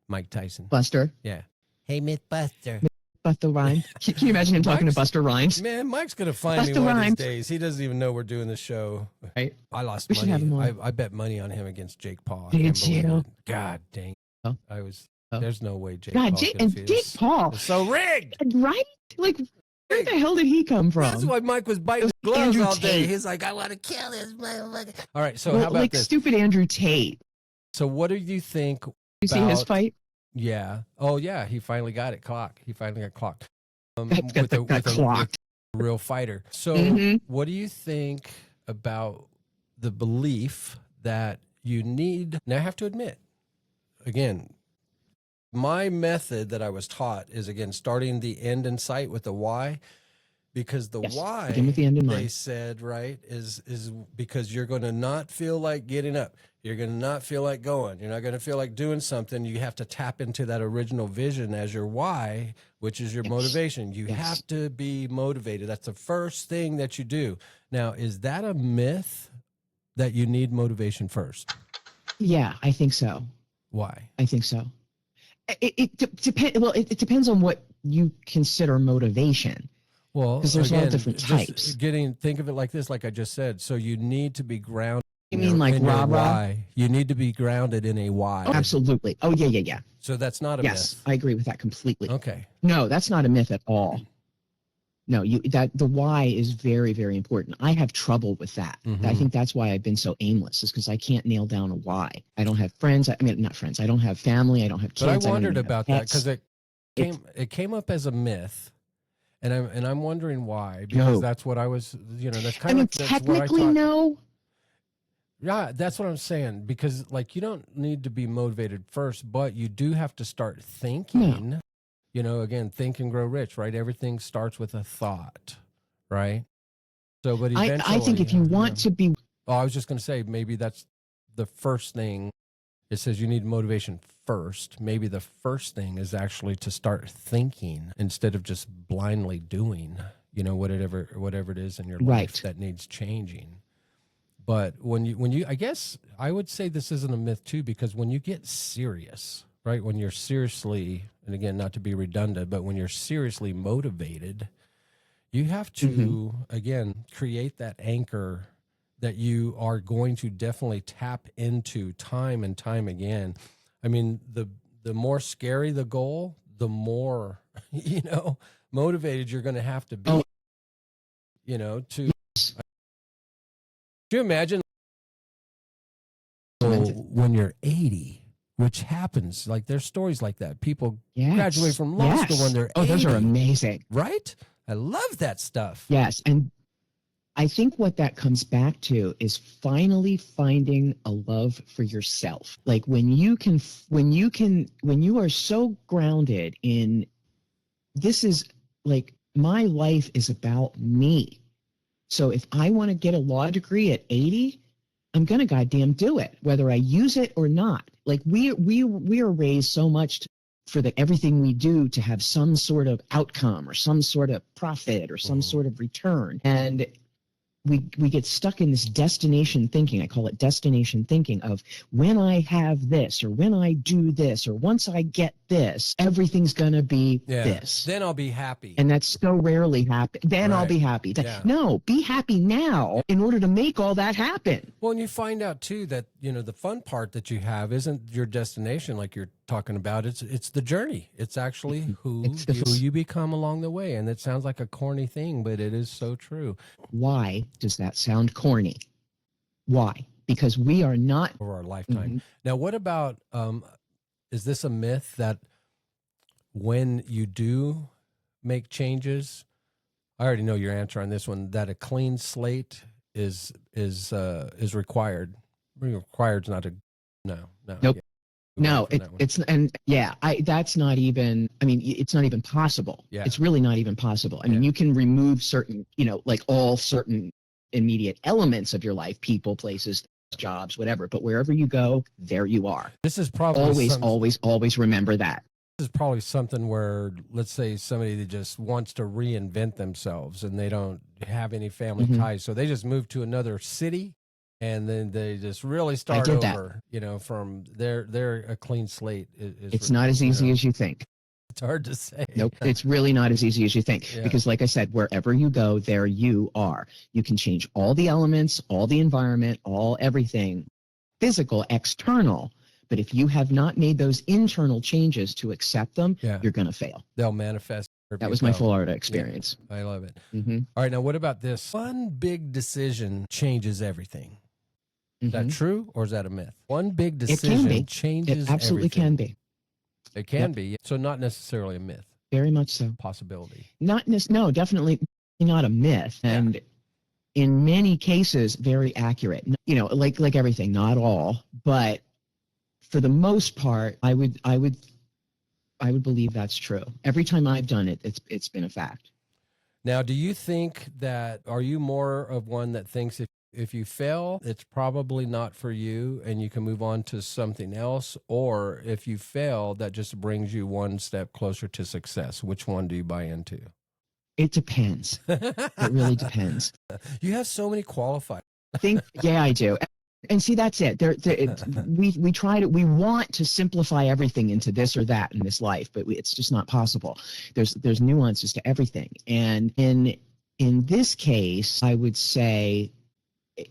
Mike Tyson. Buster. Yeah. Hey, myth buster. Buster Rhymes. Can you imagine him talking to Buster Rhymes? Man, Mike's gonna find Buster me one Rhymes. of these days. He doesn't even know we're doing the show. Right. I lost We should have him money. on. I bet money on him against Jake Paul. I Did can't believe you? it. God dang. Oh. Oh. There's no way Jake God, Paul's Jake, gonna and feel Jake this. Paul. It's so rigged. Right? Like, where the hell did he come from? That's why Mike was biting his gloves Andrew all day. Tate. He's like, I want to kill this motherfucker. All right, so Well, how about like this? stupid Andrew Tate. So what do you think You see his about- fight? Yeah. Oh, yeah. He finally got it clocked. He finally got clocked. Got clocked. A real fighter. So Mhm. what do you think about the belief that you need? Now, I have to admit, again, my method that I was taught is, again, starting the end in sight with the why, because the Yes, why, begin with the end in they mind. said, right, is because you're going to not feel like getting up. You're going to not feel like going. You're not going to feel like doing something. You have to tap into that original vision as your why, which is your Yes. motivation. You Yes. have to be motivated. That's the first thing that you do. Now, is that a myth that you need motivation first? Yeah, I think so. Why? I think so. It depends. Well, it depends on what you consider motivation. Well, 'Cause there's all again, different just types. think of it like this, like I just said. So you need to be grounded. You in mean your- like in your rah-rah? why. You need to be grounded in a why. Oh, absolutely. Oh, yeah. So that's not a Yes, myth. I agree with that completely. Okay. No, that's not a myth at all. No, the why is very, very important. I have trouble with that. Mhm. I think that's why I've been so aimless, is because I can't nail down a why. I don't have friends. I mean, not friends. I don't have family. I don't have kids. But I don't wondered even have about that pets. because it came up as a myth, and I'm wondering why, because No. that's what I was, that's I kind mean, of that's what I technically, thought. no. Yeah, that's what I'm saying, because like you don't need to be motivated first, but you do have to start thinking. Again, think and grow rich, right? Everything starts with a thought, right? So, but eventually, I think if you want to be, oh, I was just going to say maybe that's the first thing. It says you need motivation first. Maybe the first thing is actually to start thinking instead of just blindly doing, whatever it is in your life Right. that needs changing. But when you, I guess I would say this isn't a myth too, because when you get serious, right? When you're seriously, and again, not to be redundant, but when you're seriously motivated, you have to, again, create that anchor that you are going to definitely tap into time and time again. I mean, the more scary the goal, the more, motivated you're going to have to be, Oh. to, do you imagine when you're 80, which happens, like there's stories like that. People yes. graduate from law school when they're 80. Oh, those are amazing. Right? I love that stuff. Yes, and I think what that comes back to is finally finding a love for yourself. Like when you are so grounded in, this is like, my life is about me. So if I want to get a law degree at 80, I'm going to goddamn do it, whether I use it or not. Like we are raised so much for everything we do to have some sort of outcome or some sort of profit or some sort of return. And we get stuck in this destination thinking. I call it destination thinking of, when I have this, or when I do this, or once I get this, everything's going to be this. Then I'll be happy. And that's so rarely happen. Then I'll Right. be happy. Yeah. No, be happy now in order to make all that happen. Well, and you find out too that, the fun part that you have isn't your destination like you're talking about. It's the journey. It's actually who you become along the way. And it sounds like a corny thing, but it is so true. Why does that sound corny? Why? Because we are not. Over our lifetime. Now, what about, is this a myth that when you do make changes, I already know your answer on this one, that a clean slate is required. Required is not a No. Nope. Yeah. No, From that one. it's, and yeah, that's not even, I mean, it's not even possible. Yeah. It's really not even possible. I mean, Yeah. you can remove certain, like all certain immediate elements of your life, people, places, jobs, whatever, but wherever you go, there you are. This is probably Always remember that. This is probably something where, let's say, somebody that just wants to reinvent themselves and they don't have any family ties, so they just move to another city, and then they just really start over. From they're a clean slate. It's not as easy as you think. It's hard to say. Nope, it's really not as easy as you think. Yeah. Because like I said, wherever you go, there you are. You can change all the elements, all the environment, everything, physical, external. But if you have not made those internal changes to accept them, you're going to fail. They'll manifest. That was my Florida experience. Yeah, I love it. Mm-hmm. All right, now what about this? One big decision changes everything. Is that true, or is that a myth? One big decision changes It absolutely everything. can be. It can be. So not necessarily a myth. Very much so. Possibility. No, definitely not a myth. And in many cases, very accurate. Like everything, not all, but for the most part, I would believe that's true. Every time I've done it, it's been a fact. Now, do you think are you more of one that thinks if you fail, it's probably not for you and you can move on to something else, or if you fail, that just brings you one step closer to success? Which one do you buy into? It depends. It really depends. You have so many qualifiers. Yeah, I do. And see, that's it. We want to simplify everything into this or that in this life, but it's just not possible. There's nuances to everything. And in this case, I would say,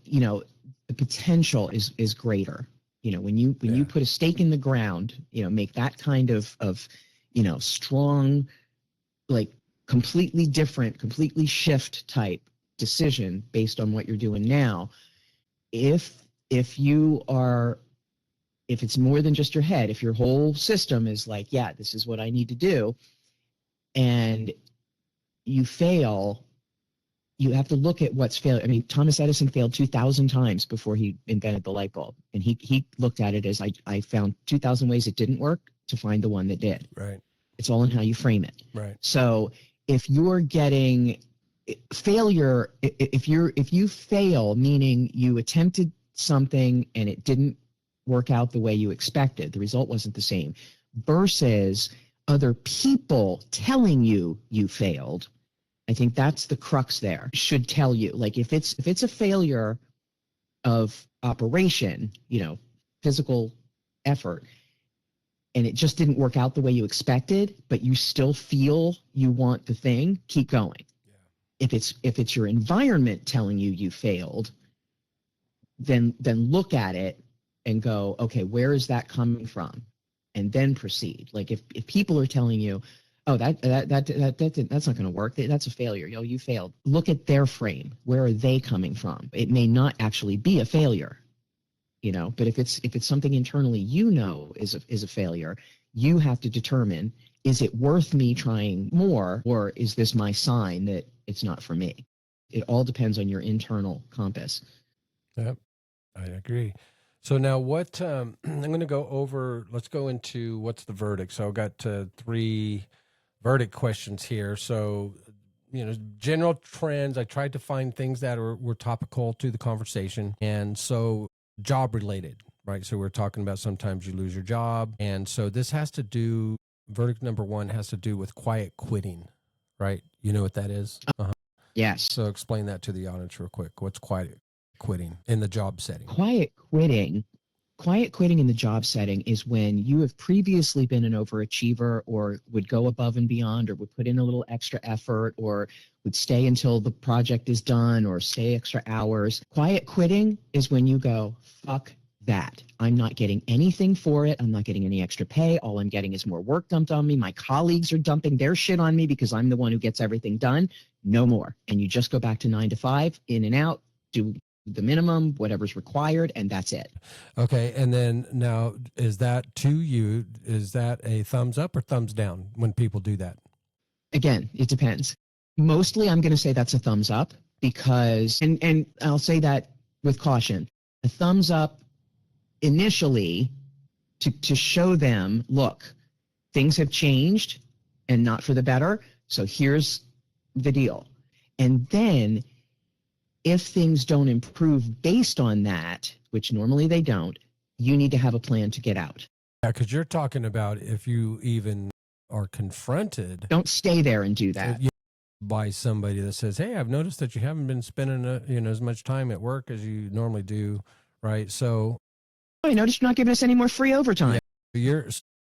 the potential is greater. When you put a stake in the ground, make that kind of strong, like completely different, completely shift type decision based on what you're doing now. If it's more than just your head, if your whole system is like, yeah, this is what I need to do, and you fail, you have to look at what's failed. I mean, Thomas Edison failed 2,000 times before he invented the light bulb. And he looked at it as I found 2,000 ways it didn't work to find the one that did. Right. It's all in how you frame it. Right. So if you're getting failure, if you fail, meaning you attempted something and it didn't work out the way you expected, the result wasn't the same, versus other people telling you failed, I think that's the crux there. Should tell you, like if it's a failure of operation, physical effort, and it just didn't work out the way you expected, but you still feel you want the thing, keep going. Yeah. If it's your environment telling you failed, then look at it and go, okay, where is that coming from? And then proceed. Like if people are telling you, oh, that's not going to work, that's a failure, you failed. Look at their frame. Where are they coming from? It may not actually be a failure, but if it's something internally is a failure, you have to determine, is it worth me trying more, or is this my sign that it's not for me? It all depends on your internal compass. Yep, I agree. So now what, I'm going to go over, let's go into what's the verdict. So I've got 3 verdict questions here. So, general trends. I tried to find things that were topical to the conversation. And so job related, right? So we're talking about sometimes you lose your job. And so this has to do, verdict number 1 has to do with quiet quitting, right? You know what that is? Uh-huh. Yes. So explain that to the audience real quick. What's quiet quitting in the job setting? Quiet quitting in the job setting is when you have previously been an overachiever, or would go above and beyond, or would put in a little extra effort, or would stay until the project is done, or stay extra hours. Quiet quitting is when you go, fuck that. I'm not getting anything for it. I'm not getting any extra pay. All I'm getting is more work dumped on me. My colleagues are dumping their shit on me because I'm the one who gets everything done. No more. And you just go back to 9 to 5, in and out, do the minimum, whatever's required, and that's it. Okay. And then now, is that a thumbs up or thumbs down when people do that? Again, it depends. Mostly I'm going to say that's a thumbs up, because, and I'll say that with caution, a thumbs up initially to show them, look, things have changed and not for the better. So here's the deal. And then if things don't improve based on that, which normally they don't, you need to have a plan to get out. Yeah, because you're talking about if you even are confronted. Don't stay there and do that. By somebody that says, hey, I've noticed that you haven't been spending as much time at work as you normally do, right? So I noticed you're not giving us any more free overtime. Yeah, you're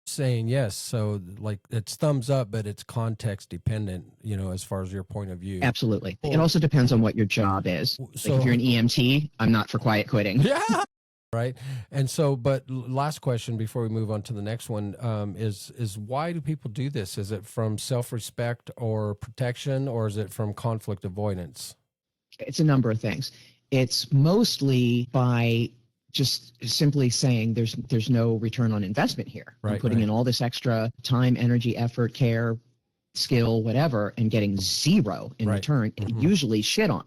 saying yes. So like it's thumbs up, but it's context dependent, as far as your point of view. Absolutely. It also depends on what your job is. So like if you're an EMT, I'm not for quiet quitting. Yeah. Right. And so, but last question before we move on to the next one, is why do people do this? Is it from self-respect or protection, or is it from conflict avoidance? It's a number of things. It's mostly by just simply saying there's no return on investment here. Right, I'm putting in all this extra time, energy, effort, care, skill, whatever, and getting zero in return, usually shit on.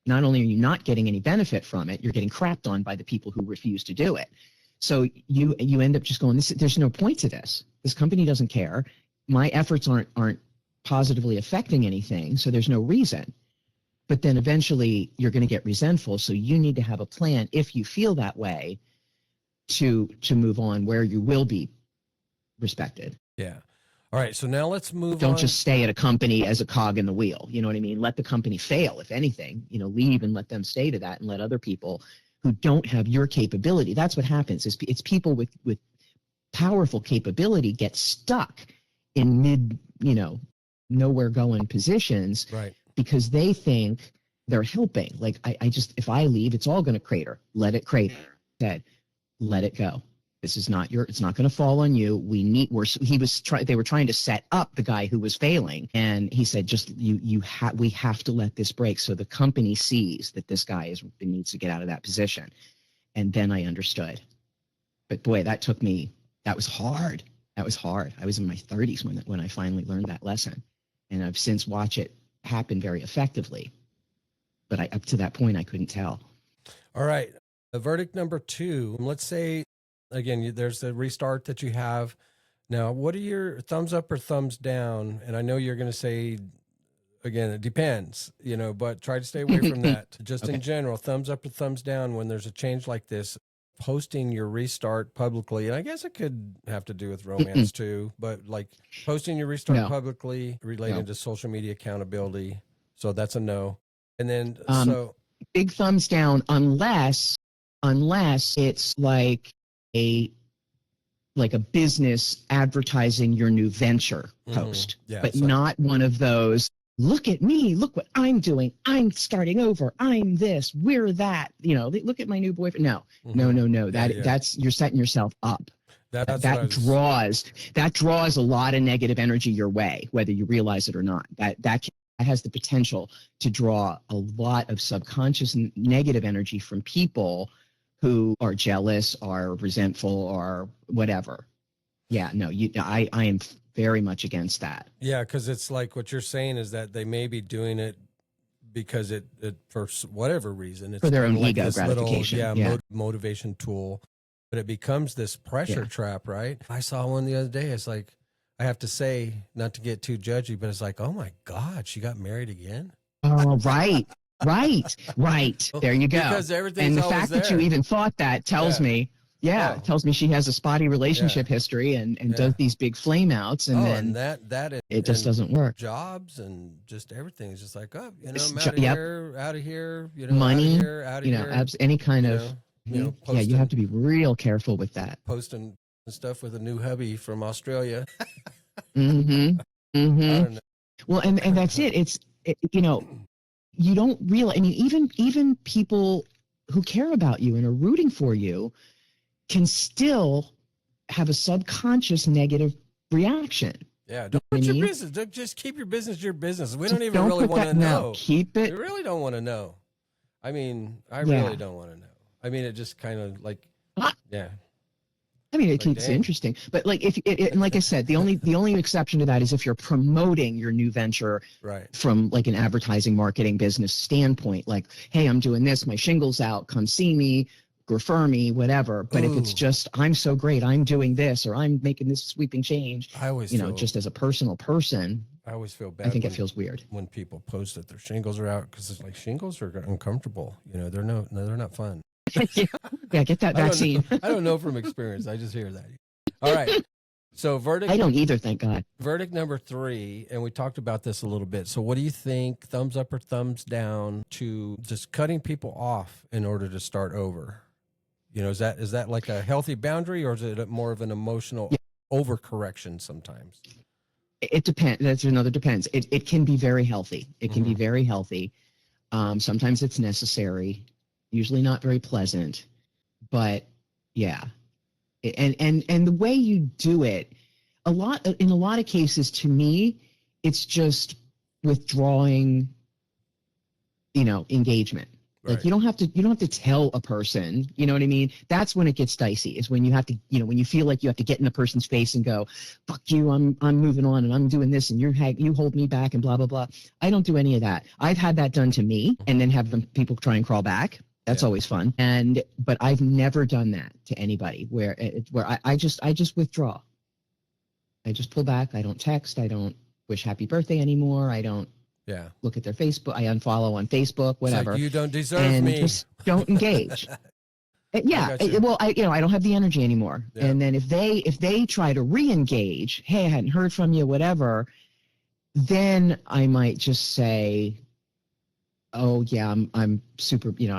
Not only are you not getting any benefit from it, you're getting crapped on by the people who refuse to do it. So you end up just going, there's no point to this. This company doesn't care. My efforts aren't positively affecting anything, so there's no reason. But then eventually you're going to get resentful. So you need to have a plan if you feel that way to move on where you will be respected. Yeah. All right. So now let's move on. Don't just stay at a company as a cog in the wheel. You know what I mean? Let the company fail, if anything, leave and let them stay to that and let other people who don't have your capability. That's what happens. It's people with powerful capability get stuck in mid, nowhere going positions. Right. Because they think they're helping. Like if I leave, it's all going to crater. Let it crater. Said, let it go. This is not it's not going to fall on you. They were trying to set up the guy who was failing. And he said, we have to let this break. So the company sees that this guy needs to get out of that position. And then I understood. But boy, that was hard. That was hard. I was in my 30s when I finally learned that lesson. And I've since watched it happen very effectively. But up to that point, I couldn't tell. All right. The verdict number 2, let's say, again, there's a restart that you have. Now, what are your thumbs up or thumbs down? And I know you're going to say, again, it depends, but try to stay away from that. Just in general, thumbs up or thumbs down when there's a change like this, posting your restart publicly. And I guess it could have to do with romance too, but like posting your restart publicly related to social media accountability. So that's a no. And then, big thumbs down unless it's like a business advertising your new venture post, but not one of those, look at me, look what I'm doing. I'm starting over. I'm this, we're that, look at my new boyfriend. No. That's, you're setting yourself up. That draws a lot of negative energy your way, whether you realize it or not. That has the potential to draw a lot of subconscious negative energy from people who are jealous, are resentful, or whatever. Yeah, no, I am very much against that. Yeah, because it's like what you're saying is that they may be doing it because it for whatever reason. It's for their own like ego gratification. Motivation tool. But it becomes this pressure trap, right? I saw one the other day. It's like, I have to say, not to get too judgy, but it's like, oh my God, she got married again? Oh, right. There you go. Because everything's and the always fact there. that you even thought that tells me, it tells me she has a spotty relationship history and does these big flame outs, and then that it just doesn't work. Jobs and just everything is just like, I'm out of here, money, out of here. Any kind of, posting, you have to be real careful with that. Posting stuff with a new hubby from Australia. I don't know. Well, and that's it. You don't realize, I mean, even people who care about you and are rooting for you can still have a subconscious negative reaction. Yeah, don't put your business. Just keep your business your business. We don't even really want to know. Keep it. We really don't want to know. I mean, I really don't want to know. I mean, it just kind of like, I mean, it keeps it interesting, but like and like I said, the only exception to that is if you're promoting your new venture from like an advertising marketing business standpoint, like, hey, I'm doing this, my shingle's out, come see me, refer me, whatever. But if it's Ooh. just, I'm so great, I'm doing this, or I'm making this sweeping change, I always you know, feel, just as a personal person, I always feel bad. I think when, it feels weird. when people post that their shingles are out, because it's like shingles are uncomfortable. You know, they're they're not fun. Yeah, get that vaccine. I don't know from experience. I just hear that. All right. So I don't either, thank God. verdict number 3, and we talked about this a little bit. So what do you think, thumbs up or thumbs down to just cutting people off in order to start over? You know, is that like a healthy boundary, or is it more of an emotional overcorrection sometimes? It depends. That's another depends. It can be very healthy. It can be very healthy. Sometimes it's necessary, usually not very pleasant, but yeah. And the way you do it, in a lot of cases, to me, it's just withdrawing, you know, engagement. Like Right. you don't have to tell a person, you know what I mean? That's when it gets dicey, is when you have to, you know, when you feel like you have to get in a person's face and go, fuck you, I'm moving on and I'm doing this and you hold me back and blah, blah, blah. I don't do any of that. I've had that done to me and then have people try and crawl back. That's always fun. But I've never done that to anybody where I just withdraw. I just pull back. I don't text. I don't wish happy birthday anymore. I don't look at their Facebook. I unfollow on Facebook, whatever. It's like, you don't deserve and me. just don't engage. I don't have the energy anymore. Yeah. And then if they try to re-engage, hey, I hadn't heard from you, whatever, then I might just say, oh yeah, I'm super, you know,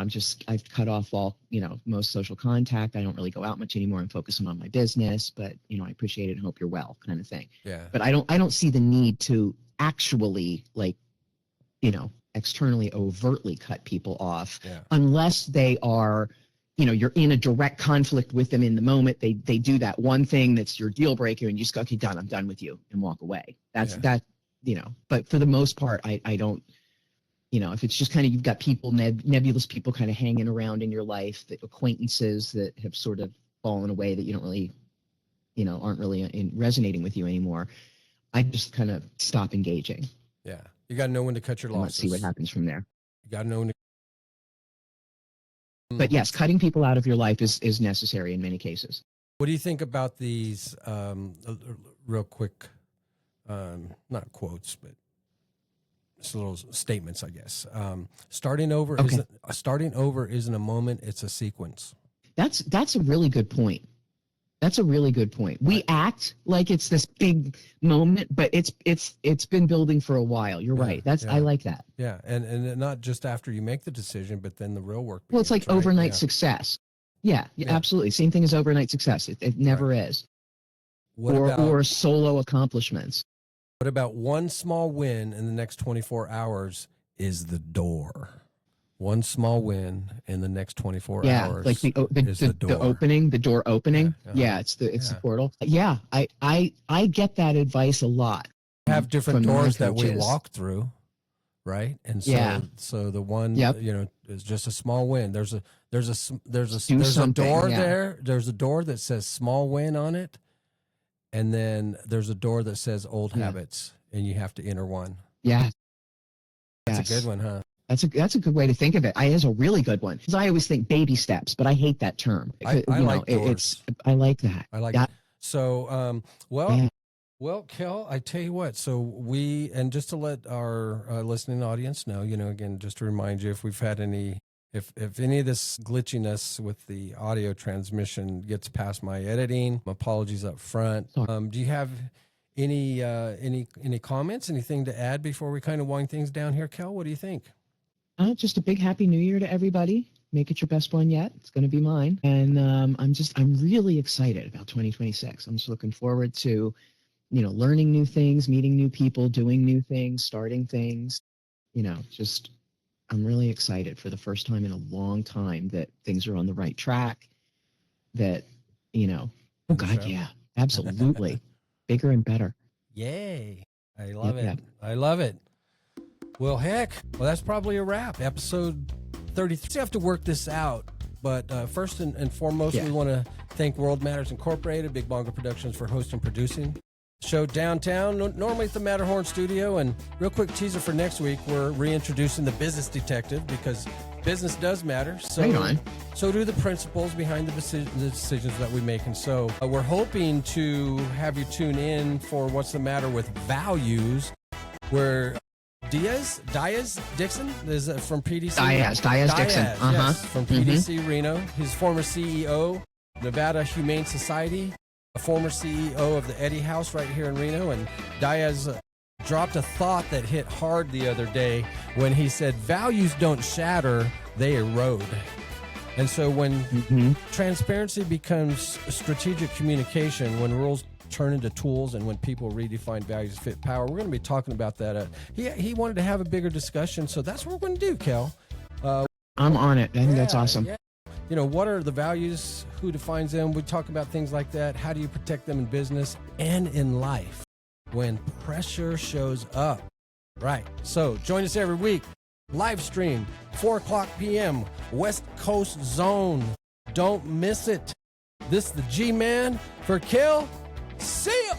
I've cut off all, you know, most social contact. I don't really go out much anymore. I'm focusing on my business, but you know, I appreciate it and hope you're well, kind of thing. Yeah. But I don't see the need to actually, like, you know, externally overtly cut people off unless they are, you know, you're in a direct conflict with them in the moment. They do that one thing that's your deal breaker and you just go, okay, done, I'm done with you, and walk away. That, you know, but for the most part, I don't, you know, if it's just kind of, you've got people, nebulous people kind of hanging around in your life, that acquaintances that have sort of fallen away that you don't really, you know, aren't really resonating with you anymore, I just kind of stop engaging. Yeah. You got to know when to cut your losses. Let's see what happens from there. You got to know when to. But yes, cutting people out of your life is necessary in many cases. What do you think about these real quick, not quotes, but just little statements, I guess. Starting over isn't a moment, it's a sequence. That's a really good point. That's a really good point. We act like it's this big moment, but it's been building for a while. You're right. I like that. Yeah, and not just after you make the decision, but then the real work begins. Well, it's like overnight success. Yeah, absolutely. Same thing as overnight success. It never is. Or solo accomplishments. What about one small win in the next 24 hours is the door? One small win in the next 24 hours. Like the door opening. Yeah, it's the portal. Yeah, I get that advice a lot. We have different doors that we walk through, right? And so the one you know is just a small win. There's a door there. There's a door that says small win on it. And then there's a door that says old habits, and you have to enter one. Yeah. That's a good one, huh? That's a good way to think of it. It is a really good one. Because I always think baby steps, but I hate that term. I like doors. I like that. I like that. So, well, Kel, I tell you what. So and just to let our listening audience know, you know, again, just to remind you, if we've had any. If any of this glitchiness with the audio transmission gets past my editing, apologies up front. Do you have any comments, anything to add before we kind of wind things down here, Kel? What do you think? Just a big happy new year to everybody. Make it your best one yet. It's going to be mine. And I'm really excited about 2026. I'm just looking forward to, you know, learning new things, meeting new people, doing new things, starting things, you know, just... I'm really excited for the first time in a long time that things are on the right track, that, you know, oh God, yeah, absolutely. Bigger and better. Yay. I love it. I love it. Well, heck, that's probably a wrap. Episode 33. We have to work this out. But first and foremost, we want to thank World Matters Incorporated, Big Bongo Productions, for hosting and producing. show downtown, normally at the Matterhorn studio. And real quick teaser for next week, we're reintroducing the business detective because business does matter. So do the principles behind the decisions that we make. And so we're hoping to have you tune in for What's the Matter with Values, where Diaz Dixon is from PDC. Diaz Dixon. Yes, from PDC Reno. His former CEO, Nevada Humane Society, a former CEO of the Eddie House right here in Reno. And Diaz dropped a thought that hit hard the other day when he said, values don't shatter, they erode. And so when transparency becomes strategic communication, when rules turn into tools, and when people redefine values fit power, we're going to be talking about that. He wanted to have a bigger discussion, so that's what we're going to do, Kel. I'm on it. I think that's awesome. Yeah. You know, what are the values? Who defines them? We talk about things like that. How do you protect them in business and in life when pressure shows up? Right. So join us every week. Live stream, 4 o'clock p.m., West Coast Zone. Don't miss it. This is the G-Man for Kel. See ya!